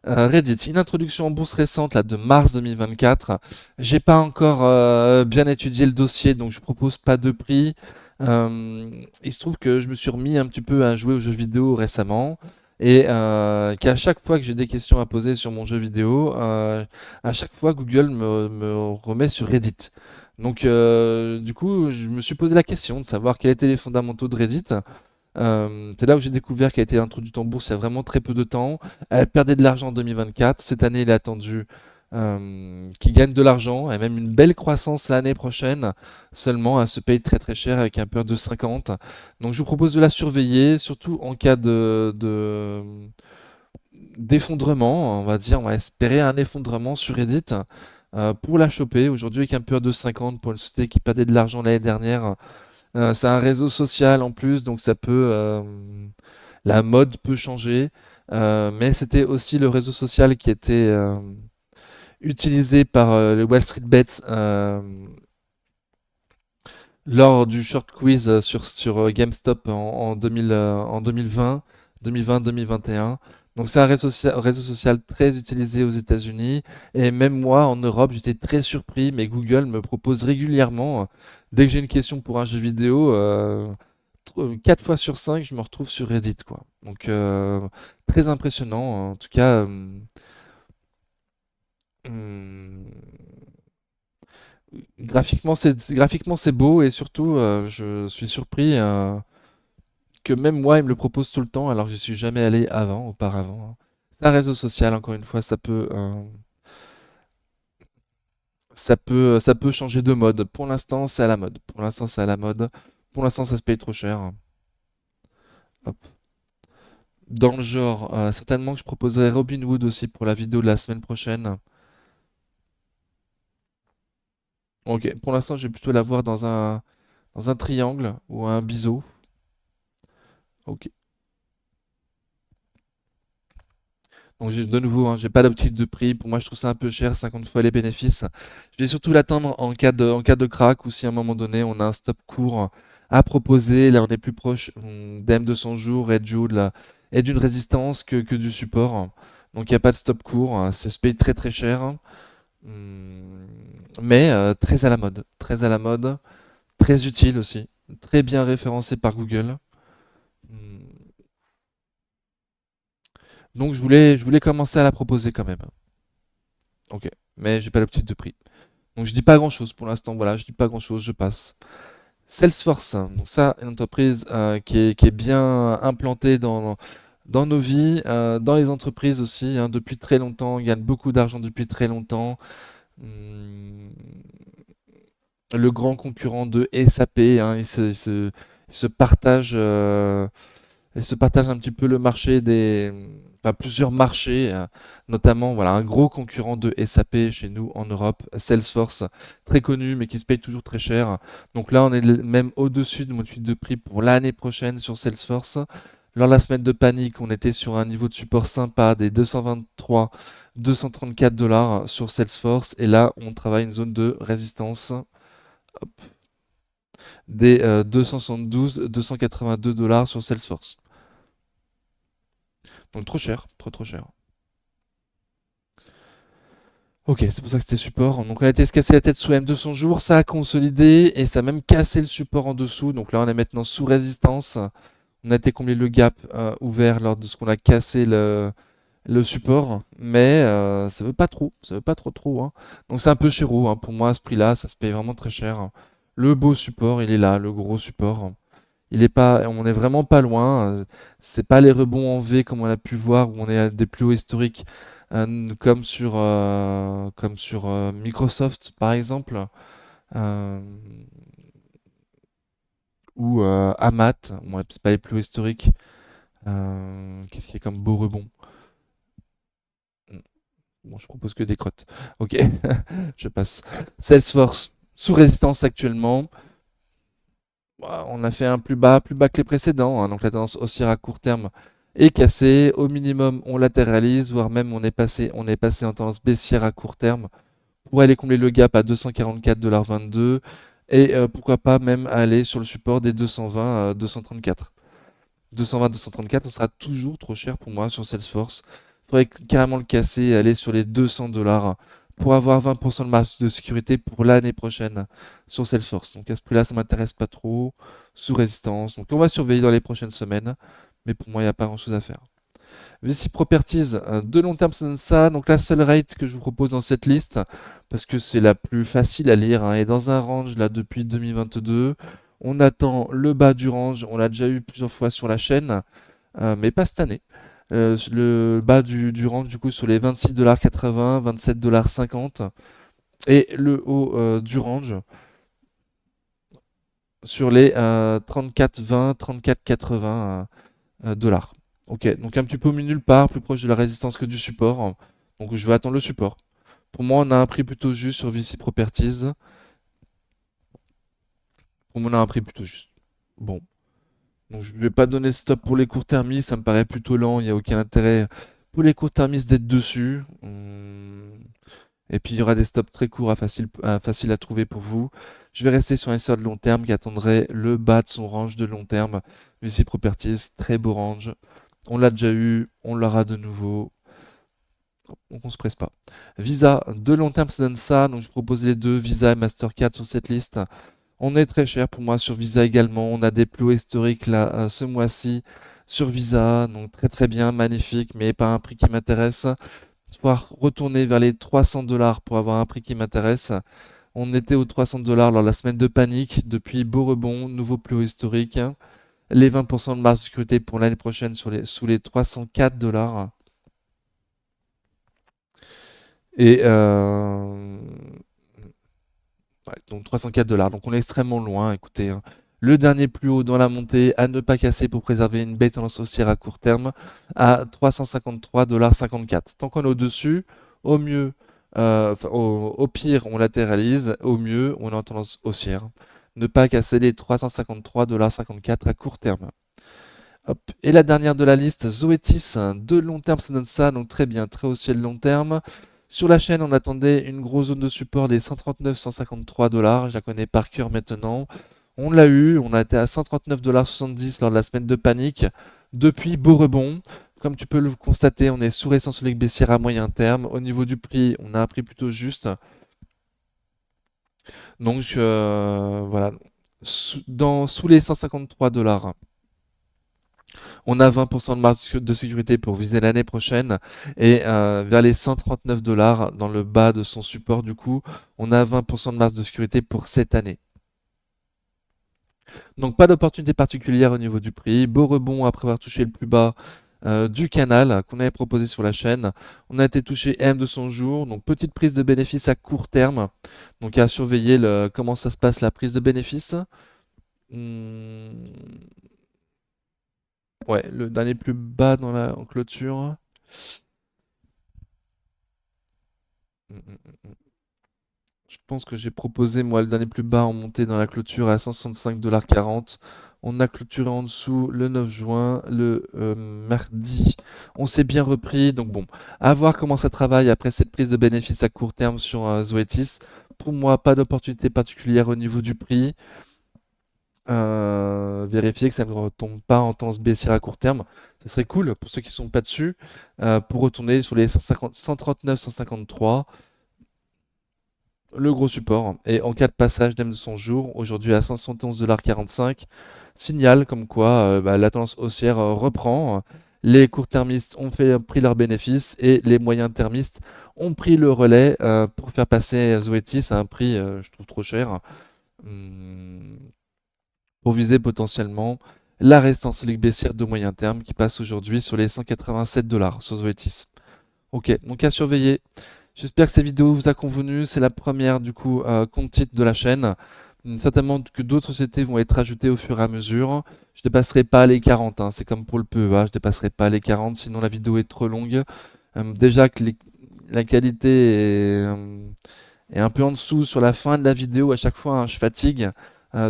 Reddit, une introduction en bourse récente là, de mars 2024. J'ai pas encore bien étudié le dossier, donc je propose pas de prix. Il se trouve que je me suis remis un petit peu à jouer aux jeux vidéo récemment et qu'à chaque fois que j'ai des questions à poser sur mon jeu vidéo, à chaque fois Google me remet sur Reddit. Donc du coup, je me suis posé la question de savoir quels étaient les fondamentaux de Reddit. C'est là où j'ai découvert qu'elle a été introduite en bourse il y a vraiment très peu de temps. Elle perdait de l'argent en 2024. Cette année, il est attendu qu'il gagne de l'argent et même une belle croissance l'année prochaine. Seulement, elle se paye très très cher avec un peur de 50. Donc, je vous propose de la surveiller, surtout en cas d'effondrement. On va dire, on va espérer un effondrement sur Reddit pour la choper. Aujourd'hui, avec un peur de 50 pour une société qui perdait de l'argent l'année dernière. C'est un réseau social en plus, donc ça peut, la mode peut changer, mais c'était aussi le réseau social qui était utilisé par les Wall Street Bets lors du short quiz sur GameStop en 2000, en 2020, 2020-2021. Donc c'est un réseau social très utilisé aux États-Unis et même moi en Europe j'étais très surpris, mais Google me propose régulièrement, dès que j'ai une question pour un jeu vidéo, 4 fois sur 5 je me retrouve sur Reddit quoi. Donc très impressionnant en tout cas. Hum, graphiquement c'est beau et surtout je suis surpris que même moi, il me le propose tout le temps, alors que je suis jamais allé auparavant, hein. C'est un réseau social, encore une fois, ça peut changer de mode. Pour l'instant, c'est à la mode. Pour l'instant, c'est à la mode. Pour l'instant, ça se paye trop cher. Hop. Dans le genre, certainement que je proposerai Robinhood aussi pour la vidéo de la semaine prochaine. Ok, pour l'instant, je vais plutôt la voir dans un triangle ou un biseau. Ok. Donc de nouveau, hein, j'ai pas d'optique de prix. Pour moi, je trouve ça un peu cher, 50 fois les bénéfices. Je vais surtout l'attendre en cas de crack ou si à un moment donné on a un stop court à proposer. Là, on est plus proche d'M200 jours et d'une résistance que du support. Donc il n'y a pas de stop court, hein. Ça se paye très très cher. Hum, Mais très à la mode. Très à la mode. Très utile aussi. Très bien référencé par Google. Hum, Donc je voulais commencer à la proposer quand même. Ok. Mais j'ai pas l'optique de prix. Donc je dis pas grand-chose pour l'instant, voilà, je dis pas grand-chose, je passe. Salesforce, donc ça, une entreprise qui est bien implantée dans nos vies, dans les entreprises aussi, hein, depuis très longtemps, gagne beaucoup d'argent depuis très longtemps. Hum, le grand concurrent de SAP, hein, il se partage, un petit peu le marché enfin, plusieurs marchés, notamment voilà, un gros concurrent de SAP chez nous en Europe, Salesforce, très connu mais qui se paye toujours très cher. Donc là, on est même au-dessus de mon tweet de prix pour l'année prochaine sur Salesforce. Lors de la semaine de panique, on était sur un niveau de support sympa des 223, 234 $ sur Salesforce. Et là, on travaille une zone de résistance, hop, des 272, 282 $ sur Salesforce. Donc trop cher, trop trop cher. Ok, c'est pour ça que c'était support. Donc on a été se casser la tête sous M200 jours, ça a consolidé et ça a même cassé le support en dessous. Donc là on est maintenant sous résistance. On a été combler le gap ouvert lors de ce qu'on a cassé le support, mais ça veut pas trop, ça veut pas trop trop, hein. Donc c'est un peu chéro, hein. Pour moi à ce prix-là, ça se paye vraiment très cher. Le beau support, il est là, le gros support. Il est pas, on est vraiment pas loin. C'est pas les rebonds en V comme on a pu voir où on est à des plus hauts historiques, comme sur Microsoft par exemple, euh, ou Amat. Bon, c'est pas les plus hauts historiques. Qu'est-ce qu'il y a comme beau rebond? Bon, je propose que des crottes. Ok, je passe. Salesforce sous résistance actuellement. On a fait un plus bas que les précédents, hein, donc la tendance haussière à court terme est cassée. Au minimum, on latéralise, voire même on est passé en tendance baissière à court terme pour aller combler le gap à 244,22 $. Et pourquoi pas même aller sur le support des 220 234. 220 234, ce sera toujours trop cher pour moi sur Salesforce. Il faudrait carrément le casser et aller sur les 200 $ pour avoir 20% de marge de sécurité pour l'année prochaine sur Salesforce. Donc à ce prix-là, ça m'intéresse pas trop, sous résistance. Donc on va surveiller dans les prochaines semaines, mais pour moi, il n'y a pas grand-chose à faire. VC Properties, de long terme, ça donne ça. Donc la seule rate que je vous propose dans cette liste, parce que c'est la plus facile à lire, hein, est dans un range là depuis 2022. On attend le bas du range, on l'a déjà eu plusieurs fois sur la chaîne, mais pas cette année. Le bas du range du coup sur les 26,80 $, 27,50 $, et le haut du range sur les 34,20 34,80 $. Ok, donc un petit peu au milieu nulle part, plus proche de la résistance que du support. Donc je vais attendre le support. Pour moi, on a un prix plutôt juste sur VC Properties. Pour moi, on a un prix plutôt juste. Bon, donc je ne vais pas donner le stop pour les court-termistes, ça me paraît plutôt lent, il n'y a aucun intérêt pour les court-termistes d'être dessus. Et puis il y aura des stops très courts faciles à trouver pour vous. Je vais rester sur un SR de long terme qui attendrait le bas de son range de long terme. VC Properties, très beau range. On l'a déjà eu, on l'aura de nouveau. Donc on se presse pas. Visa, de long terme, ça donne ça. Donc je propose les deux, Visa et Mastercard sur cette liste. On est très cher pour moi sur Visa également. On a des plus hauts historiques là ce mois-ci sur Visa. Donc très très bien, magnifique, mais pas un prix qui m'intéresse. Pouvoir retourner vers les 300 $ pour avoir un prix qui m'intéresse. On était aux 300 $ lors de la semaine de panique. Depuis, beau rebond, nouveau plus haut historique. Les 20% de marge de sécurité pour l'année prochaine sous les 304 $. Et ouais, donc 304 $. Donc on est extrêmement loin. Écoutez, hein. Le dernier plus haut dans la montée à ne pas casser pour préserver une belle tendance haussière à court terme à 353,54 $. Tant qu'on est au-dessus, au mieux, au pire, on latéralise, au mieux, on est en tendance haussière. Ne pas casser les 353,54 $ à court terme. Hop. Et la dernière de la liste, Zoetis, de long terme, ça donne ça, donc très bien, très haussier de long terme. Sur la chaîne, on attendait une grosse zone de support des 139-153 $. Je la connais par cœur maintenant. On l'a eu, on a été à 139,70 $ lors de la semaine de panique. Depuis, beau rebond. Comme tu peux le constater, on est sous résistance solide baissière à moyen terme. Au niveau du prix, on a un prix plutôt juste. Donc voilà, sous les 153 $. On a 20% de marge de sécurité pour viser l'année prochaine et vers les 139 $ dans le bas de son support. Du coup, on a 20% de marge de sécurité pour cette année. Donc pas d'opportunité particulière au niveau du prix. Beau rebond après avoir touché le plus bas du canal qu'on avait proposé sur la chaîne. On a été touché M de son jour, donc petite prise de bénéfice à court terme. Donc à surveiller comment ça se passe la prise de bénéfice. Hmm, ouais, le dernier plus bas dans la en clôture. Hmm, hmm, hmm, hmm. Je pense que j'ai proposé, moi, le dernier plus bas en montée dans la clôture à 165,40 $. On a clôturé en dessous le 9 juin, le mardi. On s'est bien repris. Donc bon, à voir comment ça travaille après cette prise de bénéfice à court terme sur Zoetis. Pour moi, pas d'opportunité particulière au niveau du prix. Vérifier que ça ne retombe pas en tendance baissière à court terme. Ce serait cool pour ceux qui ne sont pas dessus, pour retourner sur les 150, 139, 153. Le gros support. Et en cas de passage d'M de son jour, aujourd'hui à 171,45 $, signale comme quoi la tendance haussière reprend. Les court-termistes pris leurs bénéfices et les moyens-termistes ont pris le relais pour faire passer Zoetis à un prix, je trouve, trop cher, hum, pour viser potentiellement la résistance solide baissière de moyen terme qui passe aujourd'hui sur les 187 $ sur Zoetis. Ok, donc à surveiller. J'espère que cette vidéo vous a convenu. C'est la première du coup compte titre de la chaîne. Certainement que d'autres sociétés vont être ajoutées au fur et à mesure. Je ne dépasserai pas les 40, hein. C'est comme pour le PEA, je ne dépasserai pas les 40, sinon la vidéo est trop longue. Déjà que la qualité est un peu en dessous sur la fin de la vidéo à chaque fois, hein, je fatigue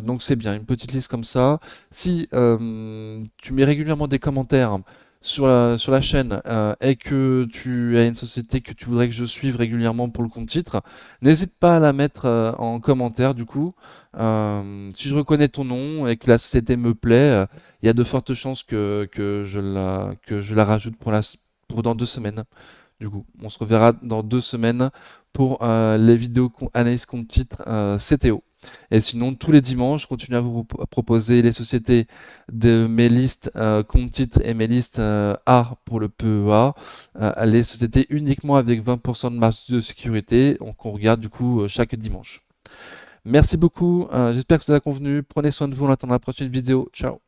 Donc c'est bien, une petite liste comme ça. Si tu mets régulièrement des commentaires sur la chaîne et que tu as une société que tu voudrais que je suive régulièrement pour le compte titre, n'hésite pas à la mettre en commentaire du coup. Si je reconnais ton nom et que la société me plaît, il y a de fortes chances que je la rajoute pour dans 2 semaines. Du coup, on se reverra dans 2 semaines pour les vidéos analyse compte titre CTO. Et sinon, tous les dimanches, je continue à vous proposer les sociétés de mes listes compte titre et mes listes A pour le PEA, les sociétés uniquement avec 20% de marge de sécurité, qu'on regarde du coup chaque dimanche. Merci beaucoup, j'espère que ça vous a convenu. Prenez soin de vous en attendant la prochaine vidéo. Ciao.